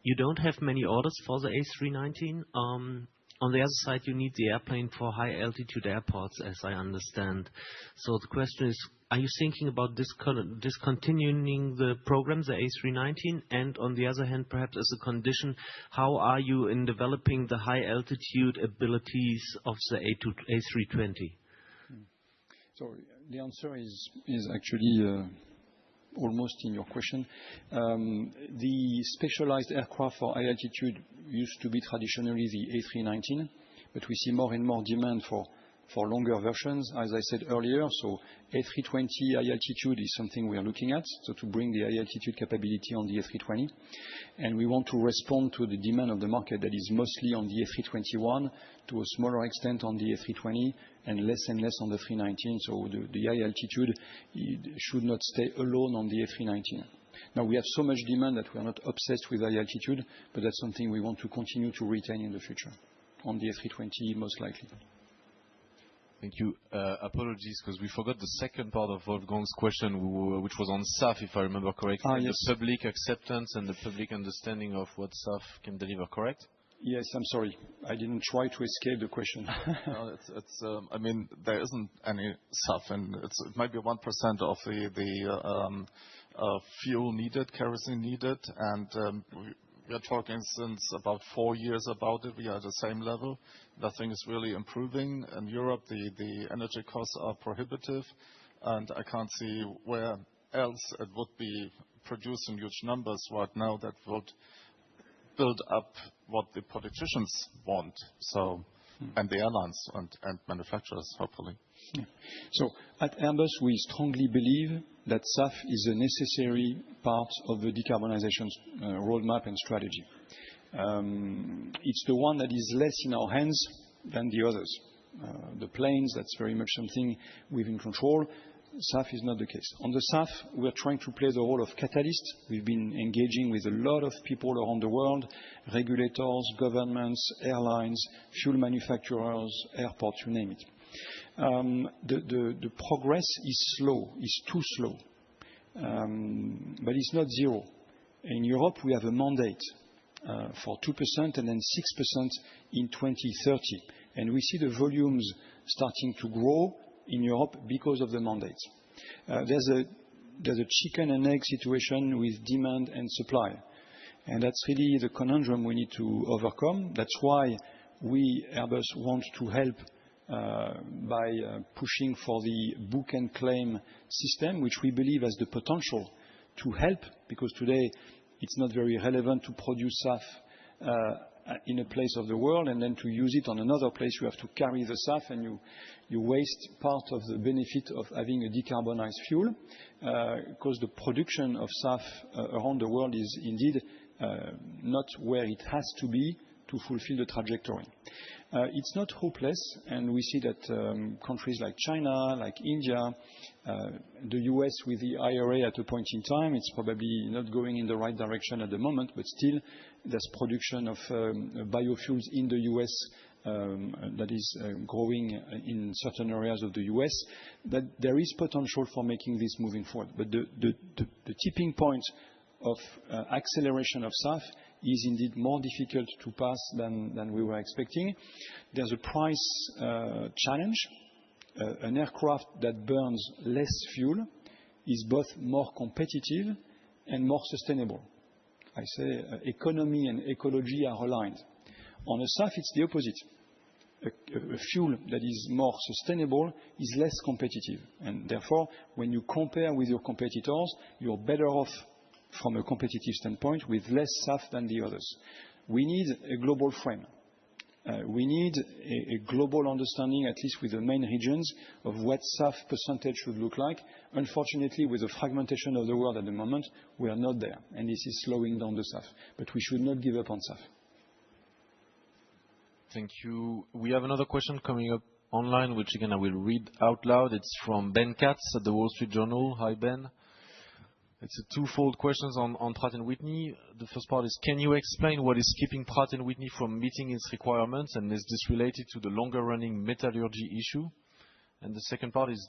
S12: You don't have many orders for the A319. On the other side, you need the airplane for high-altitude airports, as I understand. So the question is, are you thinking about discontinuing the program, the A319? And on the other hand, perhaps as a condition, how are you in developing the high-altitude abilities of the A320?
S2: So the answer is actually almost in your question. The specialized aircraft for high altitude used to be traditionally the A319, but we see more and more demand for longer versions, as I said earlier. So A320 high altitude is something we are looking at, so to bring the high altitude capability on the A320. And we want to respond to the demand of the market that is mostly on the A321, to a smaller extent on the A320, and less on the 319. So the high altitude should not stay alone on the A319. Now, we have so much demand that we are not obsessed with high altitude, but that's something we want to continue to retain in the future on the A320, most likely.
S1: Thank you. Apologies, because we forgot the second part of Wolfgang's question, which was on SAF, if I remember correctly.
S2: Yes.
S1: The public acceptance and the public understanding of what SAF can deliver, correct?
S2: Yes, I'm sorry. I didn't try to escape the question.
S11: No, I mean, there isn't any SAF, and it might be 1% of the fuel needed, kerosene needed, and we are talking since about 4 years about it. We are at the same level. Nothing is really improving. In Europe, the energy costs are prohibitive, and I can't see where else it would be producing huge numbers right now that would build up what the politicians want, and the airlines and manufacturers, hopefully.
S2: Yeah. So at Airbus, we strongly believe that SAF is a necessary part of the decarbonization roadmap and strategy. It's the one that is less in our hands than the others. the planes. That's very much something we've in control. SAF is not the case. On the SAF, we're trying to play the role of catalyst. We've been engaging with a lot of people around the world, regulators, governments, airlines, fuel manufacturers, airports, you name it. The progress is slow, is too slow. But it's not zero. In Europe, we have a mandate for 2% and then 6% in 2030. And we see the volumes starting to grow in Europe because of the mandate. There's a chicken and egg situation with demand and supply. And that's really the conundrum we need to overcome. That's why we, Airbus, want to help by pushing for the book and claim system, which we believe has the potential to help, because today it's not very relevant to produce SAF in a place of the world and then to use it on another place. You have to carry the SAF and you waste part of the benefit of having a decarbonized fuel, because the production of SAF around the world is indeed not where it has to be to fulfill the trajectory. It's not hopeless, and we see that countries like China, like India, the US with the IRA at a point in time, it's probably not going in the right direction at the moment, but still there's production of biofuels in the US that is growing in certain areas of the US, that there is potential for making this moving forward. But the tipping point of acceleration of SAF is indeed more difficult to pass than we were expecting. There's a price challenge. An aircraft that burns less fuel is both more competitive and more sustainable. I say economy and ecology are aligned. On a SAF, it's the opposite. A fuel that is more sustainable is less competitive. And therefore, when you compare with your competitors, you're better off from a competitive standpoint with less SAF than the others. We need a global frame. We need a global understanding, at least with the main regions, of what SAF percentage should look like. Unfortunately, with the fragmentation of the world at the moment, we are not there, and this is slowing down the SAF. But we should not give up on SAF.
S1: Thank you. We have another question coming up online, which again I will read out loud. It's from Ben Katz at the Wall Street Journal. Hi, Ben. It's a twofold question on Pratt & Whitney. The first part is, can you explain what is keeping Pratt & Whitney from meeting its requirements, and is this related to the longer-running metallurgy issue? And the second part is,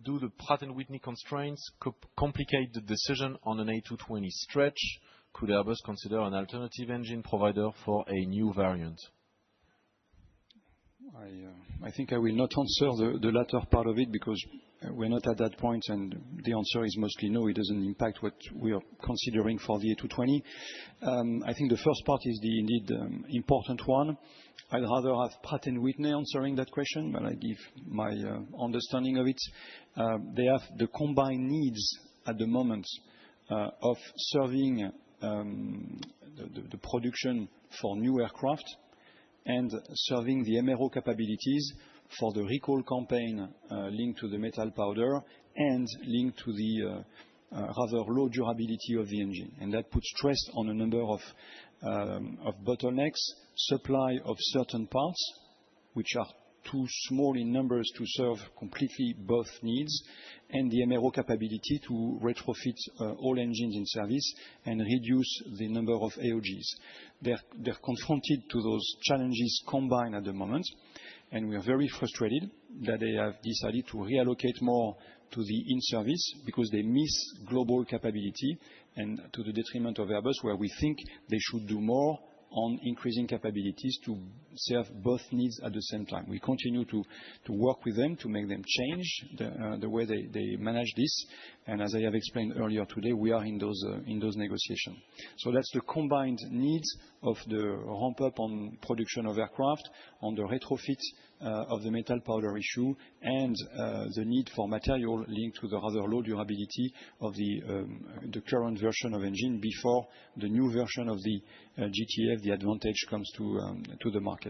S1: do the Pratt & Whitney constraints complicate the decision on an A220 stretch? Could Airbus consider an alternative engine provider for a new variant?
S2: I think I will not answer the latter part of it because we're not at that point, and the answer is mostly no. It doesn't impact what we are considering for the A220. I think the first part is the indeed important one. I'd rather have Pratt & Whitney answering that question, but I give my understanding of it. They have the combined needs at the moment of serving the production for new aircraft and serving the MRO capabilities for the recall campaign linked to the metal powder and linked to the rather low durability of the engine. And that puts stress on a number of bottlenecks, supply of certain parts, which are too small in numbers to serve completely both needs, and the MRO capability to retrofit all engines in service and reduce the number of AOGs. They're confronted to those challenges combined at the moment, and we are very frustrated that they have decided to reallocate more to the in-service because they miss global capability, and to the detriment of Airbus, where we think they should do more on increasing capabilities to serve both needs at the same time. We continue to work with them to make them change the way they manage this. And as I have explained earlier today, we are in those negotiations. So that's the combined needs of the ramp up on production of aircraft, on the retrofit of the metal powder issue, and the need for material linked to the rather low durability of the current version of engine before the new version of the GTF, the Advantage, comes to the market.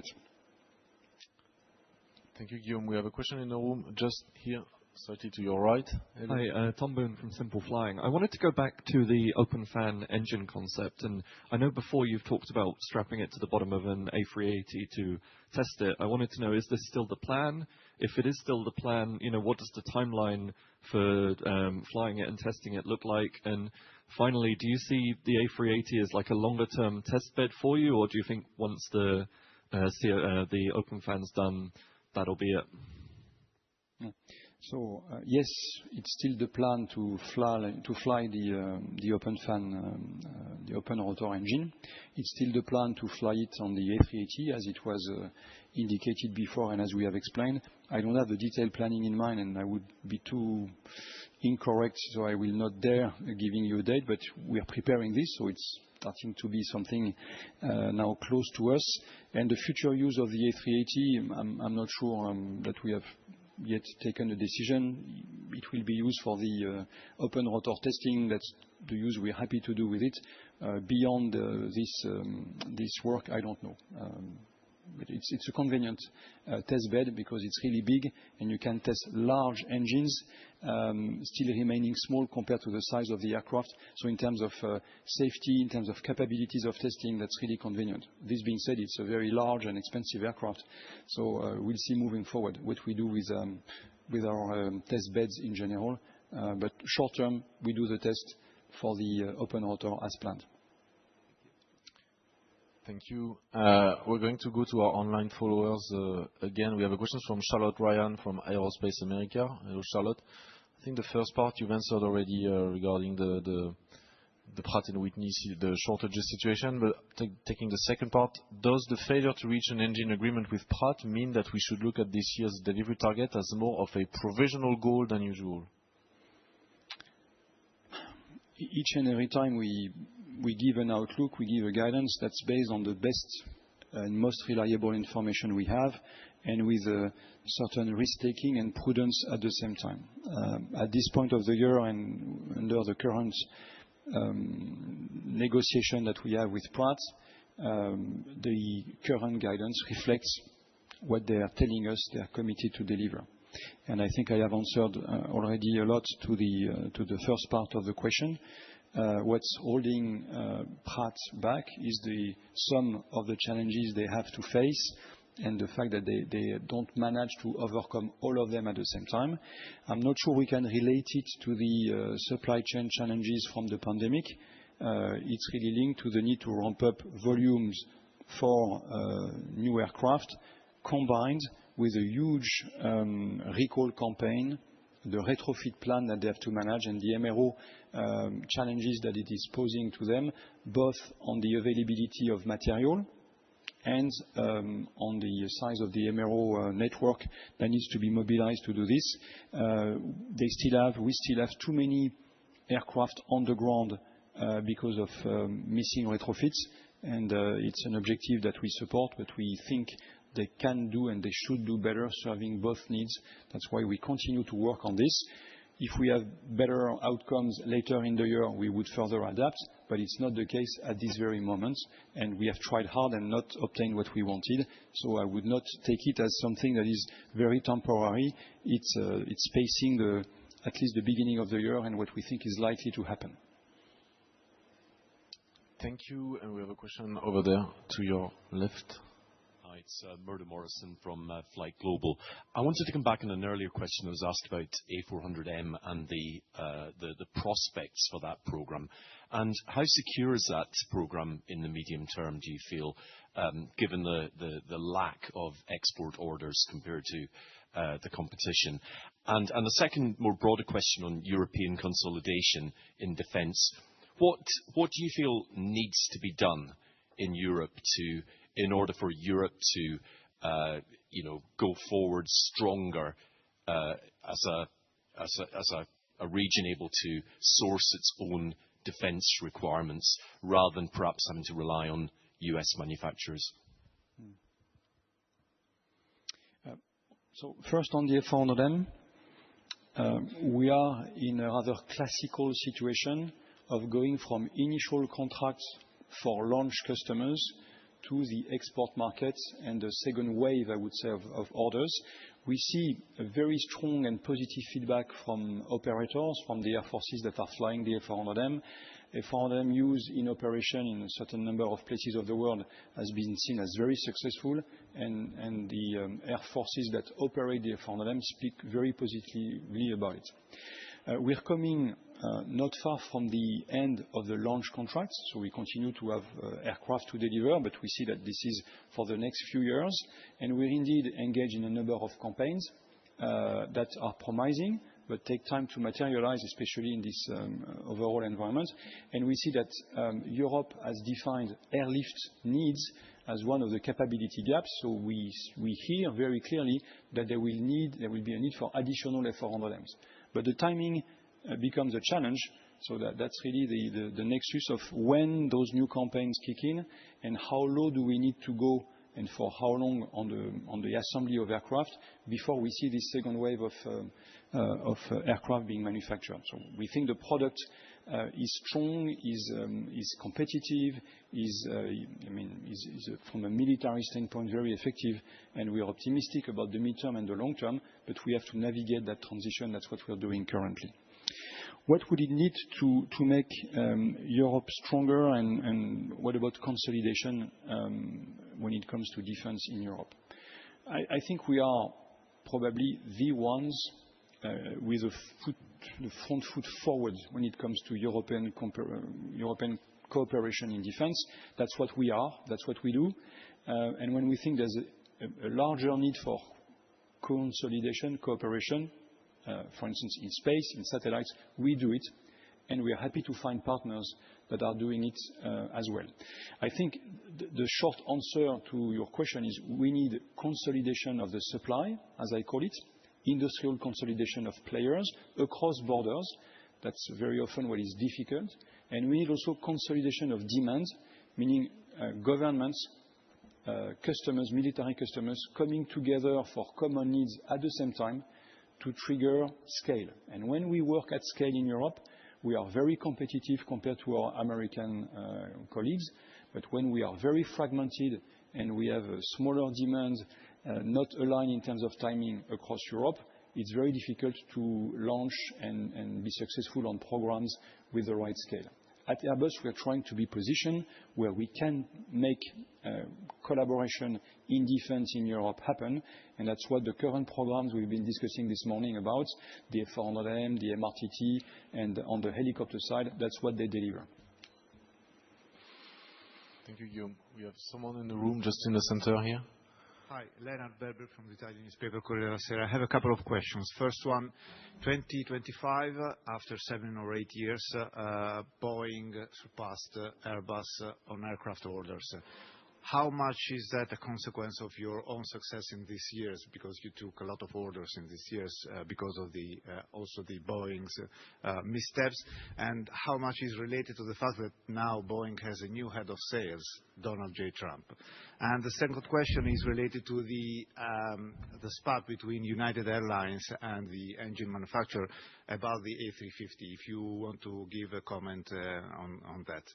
S1: Thank you, Guillaume. We have a question in the room just here Slightly to your right.
S6: Hi, Tom Boone from Simple Flying. I wanted to go back to the open fan engine concept, and I know before you've talked about strapping it to the bottom of an A380 to test it. I wanted to know, is this still the plan? If it is still the plan, what does the timeline for flying it and testing it look like? And finally, do you see the A380 as like a longer-term test bed for you, or do you think once the open fan's done, that'll be it?
S2: So yes, it's still the plan to fly the open fan, the open rotor engine. It's still the plan to fly it on the A380 as it was indicated before, and as we have explained. I don't have the detailed planning in mind, and I would be too incorrect, so I will not dare giving you a date. But we are preparing this, so it's starting to be something now close to us. And the future use of the A380, I'm not sure that we have yet taken a decision. It will be used for the open rotor testing. That's the use we're happy to do with it. Beyond this work, I don't know. But it's a convenient test bed because it's really big and you can test large engines still remaining small compared to the size of the aircraft. So in terms of safety, in terms of capabilities of testing, that's really convenient. This being said, it's a very large and expensive aircraft. So we'll see moving forward what we do with our test beds in general. But short term, we do the test for the open rotor as planned.
S1: Thank you. We're going to go to our online followers again. We have a question from Charlotte Ryan from Aerospace America. Hello, Charlotte. I think the first part you've answered already regarding the Pratt & Whitney, the shortages situation. But taking the second part, does the failure to reach an engine agreement with Pratt mean that we should look at this year's delivery target as more of a provisional goal than usual?
S2: Each and every time we give an outlook, we give a guidance that's based on the best and most reliable information we have, and with a certain risk-taking and prudence at the same time. At this point of the year and under the current negotiation that we have with Pratt, the current guidance reflects what they are telling us they are committed to deliver. And I think I have answered already a lot to the first part of the question. What's holding Pratt back is the sum of the challenges they have to face and the fact that they don't manage to overcome all of them at the same time. I'm not sure we can relate it to the supply chain challenges from the pandemic. It's really linked to the need to ramp up volumes for new aircraft, combined with a huge recall campaign, the retrofit plan that they have to manage, and the MRO challenges that it is posing to them, both on the availability of material and on the size of the MRO network that needs to be mobilized to do this. We still have too many aircraft on the ground because of missing retrofits, and it's an objective that we support, but we think they can do and they should do better serving both needs. That's why we continue to work on this. If we have better outcomes later in the year, we would further adapt, but it's not the case at this very moment, and we have tried hard and not obtained what we wanted. So I would not take it as something that is very temporary. It's pacing at least the beginning of the year and what we think is likely to happen.
S1: Thank you. And we have a question over there to your left.
S13: Hi, it's Murdo Morrison from Flight Global. I wanted to come back on an earlier question that was asked about A400M and the prospects for that program. And how secure is that program in the medium term, do you feel, given the lack of export orders compared to the competition? And the second, more broader question on European consolidation in defence. What do you feel needs to be done in Europe in order for Europe to go forward stronger as a region able to source its own defence requirements rather than perhaps having to rely on US manufacturers?
S2: So first on the A400M, we are in a rather classical situation of going from initial contracts for launch customers to the export markets and the second wave, I would say, of orders. we see a very strong and positive feedback from operators, from the air forces that are flying the A400M. A400M use in operation in a certain number of places of the world has been seen as very successful, and the air forces that operate the A400M speak very positively about it. We're coming not far from the end of the launch contracts, so we continue to have aircraft to deliver, but we see that this is for the next few years. And we're indeed engaged in a number of campaigns that are promising, but take time to materialize, especially in this overall environment. And we see that Europe has defined airlift needs as one of the capability gaps. So we hear very clearly that there will be a need for additional A400Ms. But the timing becomes a challenge. So that's really the nexus of when those new campaigns kick in and how low do we need to go and for how long on the assembly of aircraft before we see this second wave of aircraft being manufactured. So we think the product is strong, is competitive, is from a military standpoint very effective, and we are optimistic about the midterm and the long term, but we have to navigate that transition. That's what we're doing currently. What would it need to make Europe stronger, and what about consolidation when it comes to defense in Europe? I think we are probably the ones with the front foot forward when it comes to European cooperation in defense. That's what we are. That's what we do. And when we think there's a larger need for consolidation, cooperation, for instance, in space, in satellites, we do it, and we are happy to find partners that are doing it as well. I think the short answer to your question is we need consolidation of the supply, as I call it, industrial consolidation of players across borders. That's very often what is difficult. And we need also consolidation of demand, meaning governments, customers, military customers coming together for common needs at the same time to trigger scale. And when we work at scale in Europe, we are very competitive compared to our American colleagues. But when we are very fragmented and we have smaller demands, not aligned in terms of timing across Europe, it's very difficult to launch and be successful on programs with the right scale. At Airbus, we are trying to be positioned where we can make collaboration in defense in Europe happen, and that's what the current programs we've been discussing this morning about, the A400M, the MRTT, and on the helicopter side, that's what they deliver.
S1: Thank you, Guillaume. We have someone in the room just in the center here.
S14: Hi, Leonard Berber from the Italian newspaper Corriere della Sera. I have a couple of questions. First one, 2025, after 7 or 8 years, Boeing surpassed Airbus on aircraft orders. How much is that a consequence of your own success in these years? Because you took a lot of orders in these years because of also the Boeing's missteps. And how much is related to the fact that now Boeing has a new head of sales, Donald J. Trump? And the second question is related to the spat between United Airlines and the engine manufacturer about the A350. If you want to give a comment on that.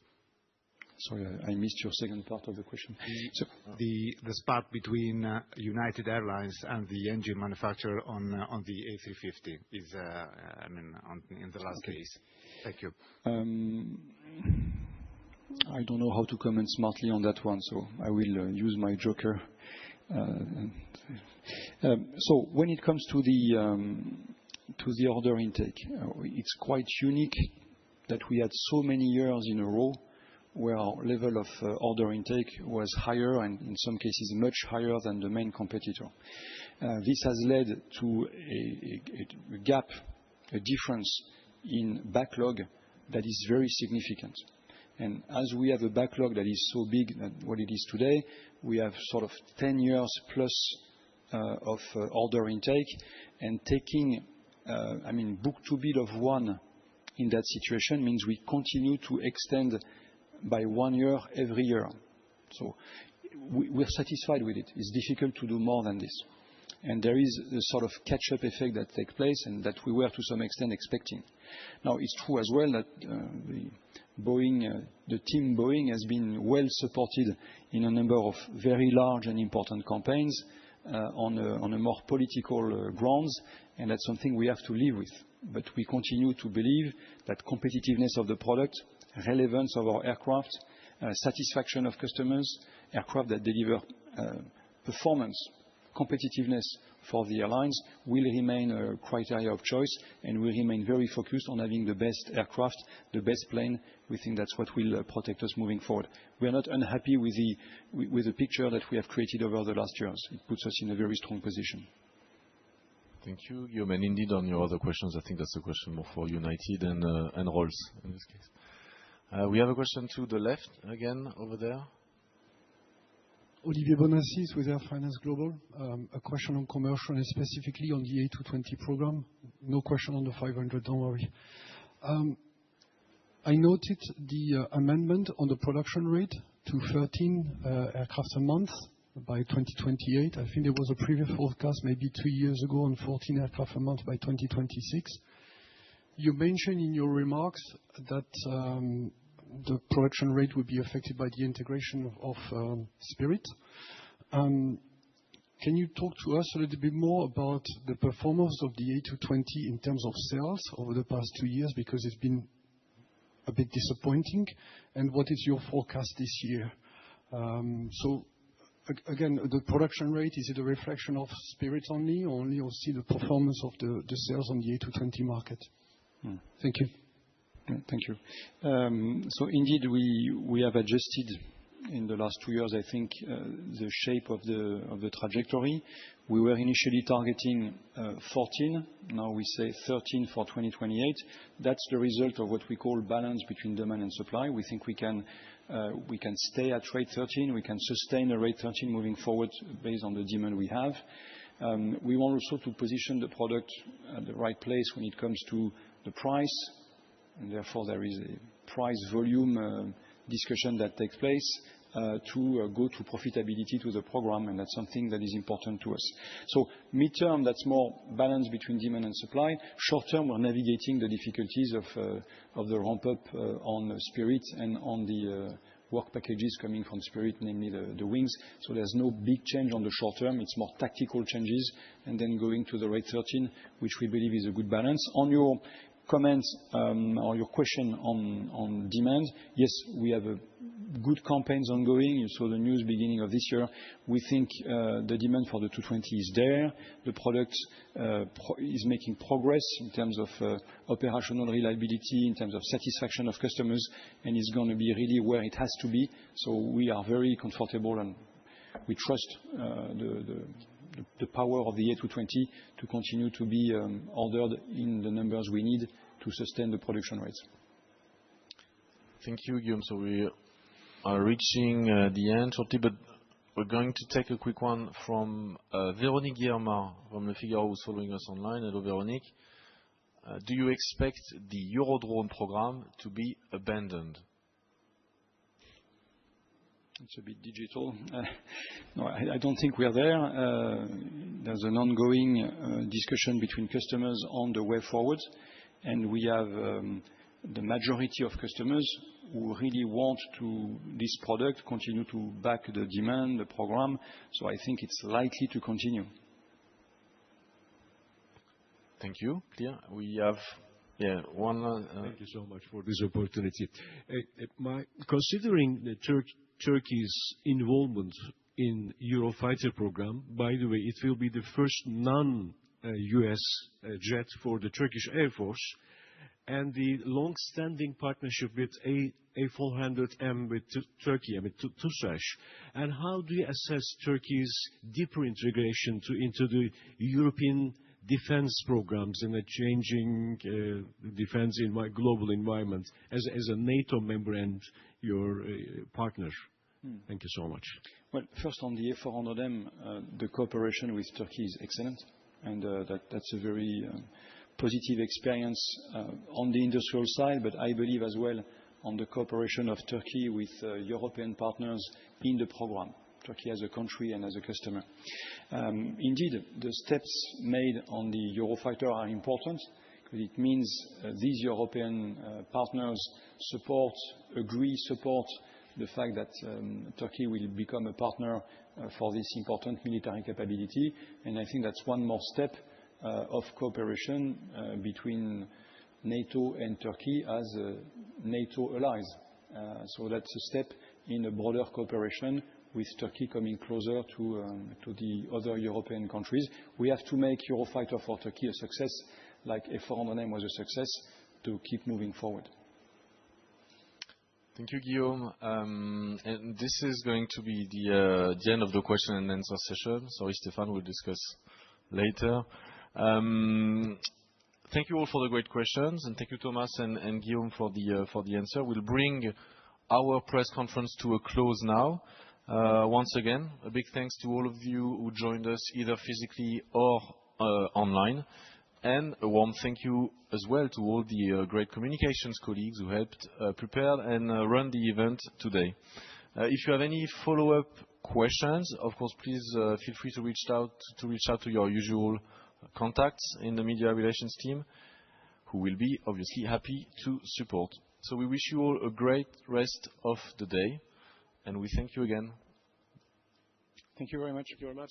S2: Sorry, I missed your second part of the question.
S14: The spat between United Airlines and the engine manufacturer on the A350 is, in the last case. Thank you.
S2: I don't know how to comment smartly on that one, so I will use my joker. So when it comes to the order intake, it's quite unique that we had so many years in a row where our level of order intake was higher and in some cases much higher than the main competitor. This has led to a gap, a difference in backlog that is very significant. And as we have a backlog that is so big than what it is today, we have sort of 10 years plus of order intake, and taking, book-to-bill of 1 in that situation means we continue to extend by 1 year every year. So we're satisfied with it. It's difficult to do more than this. And there is a sort of catch-up effect that takes place and that we were to some extent expecting. Now, it's true as well that the team Boeing has been well supported in a number of very large and important campaigns on a more political grounds, and that's something we have to live with. But we continue to believe that competitiveness of the product, relevance of our aircraft, satisfaction of customers, aircraft that deliver performance, competitiveness for the airlines will remain a criteria of choice, and we remain very focused on having the best aircraft, the best plane. We think that's what will protect us moving forward. We are not unhappy with the picture that we have created over the last years. It puts us in a very strong position.
S1: Thank you, Guillaume. And indeed, on your other questions, I think that's a question more for United and Rolls in this case. We have a question to the left again over there.
S15: Olivier Bonassis with Air Finance Global. A question on commercial and specifically on the A220 program. No question on the 500, don't worry. I noted the amendment on the production rate to 13 aircraft a month by 2028. I think there was a previous forecast maybe 2 years ago on 14 aircraft a month by 2026. You mentioned in your remarks that the production rate would be affected by the integration of Spirit. Can you talk to us a little bit more about the performance of the A220 in terms of sales over the past 2 years, because it's been a bit disappointing, and what is your forecast this year? So again, the production rate, is it a reflection of Spirit only, or only you'll see the performance of the sales on the A220 market? Thank you.
S2: Thank you. So indeed, we have adjusted in the last 2 years, I think, the shape of the trajectory. We were initially targeting 14. Now we say 13 for 2028. That's the result of what we call balance between demand and supply. We think we can stay at rate 13. We can sustain the rate 13 moving forward based on the demand we have. We want also to position the product at the right place when it comes to the price, and therefore there is a price-volume discussion that takes place to go to profitability to the program, and that's something that is important to us. So midterm, that's more balance between demand and supply. Short term, we're navigating the difficulties of the ramp-up on Spirit and on the work packages coming from Spirit, namely the wings. So there's no big change on the short term. It's more tactical changes and then going to the rate 13, which we believe is a good balance. On your comments or your question on demand, yes, we have good campaigns ongoing. You saw the news beginning of this year. We think the demand for the 220 is there. The product is making progress in terms of operational reliability, in terms of satisfaction of customers, and it's going to be really where it has to be. So we are very comfortable, and we trust the power of the A220 to continue to be ordered in the numbers we need to sustain the production rates.
S1: Thank you, Guillaume. So we are reaching the end shortly, but we're going to take a quick one from Véronique Guillermard from Le Figaro, who's following us online. Hello, Véronique. Do you expect the Eurodrone program to be abandoned?
S2: It's a bit digital. No, I don't think we are there. There's an ongoing discussion between customers on the way forward, and we have the majority of customers who really want this product continue to back the demand, the program. So I think it's likely to continue.
S1: Thank you. Clear. We have one.
S8: Thank you so much for this opportunity. Considering Turkey's involvement in Eurofighter program, by the way, it will be the first non-US jet for the Turkish Air Force, and the long-standing partnership with A400M with Turkey, I mean, TUSAŞ. And how do you assess Turkey's deeper integration into the European defense programs in a changing defense in my global environment as a NATO member and your partner? Thank you so much.
S2: Well, first on the A400M, the cooperation with Turkey is excellent, and that's a very positive experience on the industrial side, but I believe as well on the cooperation of Turkey with European partners in the program, Turkey as a country and as a customer. Indeed, the steps made on the Eurofighter are important because it means these European partners support the fact that Turkey will become a partner for this important military capability. And I think that's one more step of cooperation between NATO and Turkey as NATO allies. So that's a step in a broader cooperation with Turkey coming closer to the other European countries. We have to make Eurofighter for Turkey a success, like A400M was a success, to keep moving forward.
S1: Thank you, Guillaume. And this is going to be the end of the question and answer session. Sorry, Stéphane, we'll discuss later. Thank you all for the great questions, and thank you, Thomas and Guillaume, for the answer. We'll bring our press conference to a close now. Once again, a big thanks to all of you who joined us either physically or online. And a warm thank you as well to all the great communications colleagues who helped prepare and run the event today. If you have any follow-up questions, of course, please feel free to reach out to your usual contacts in the media relations team, who will be obviously happy to support. So we wish you all a great rest of the day, and we thank you again.
S2: Thank you very much.
S3: Thank you very much.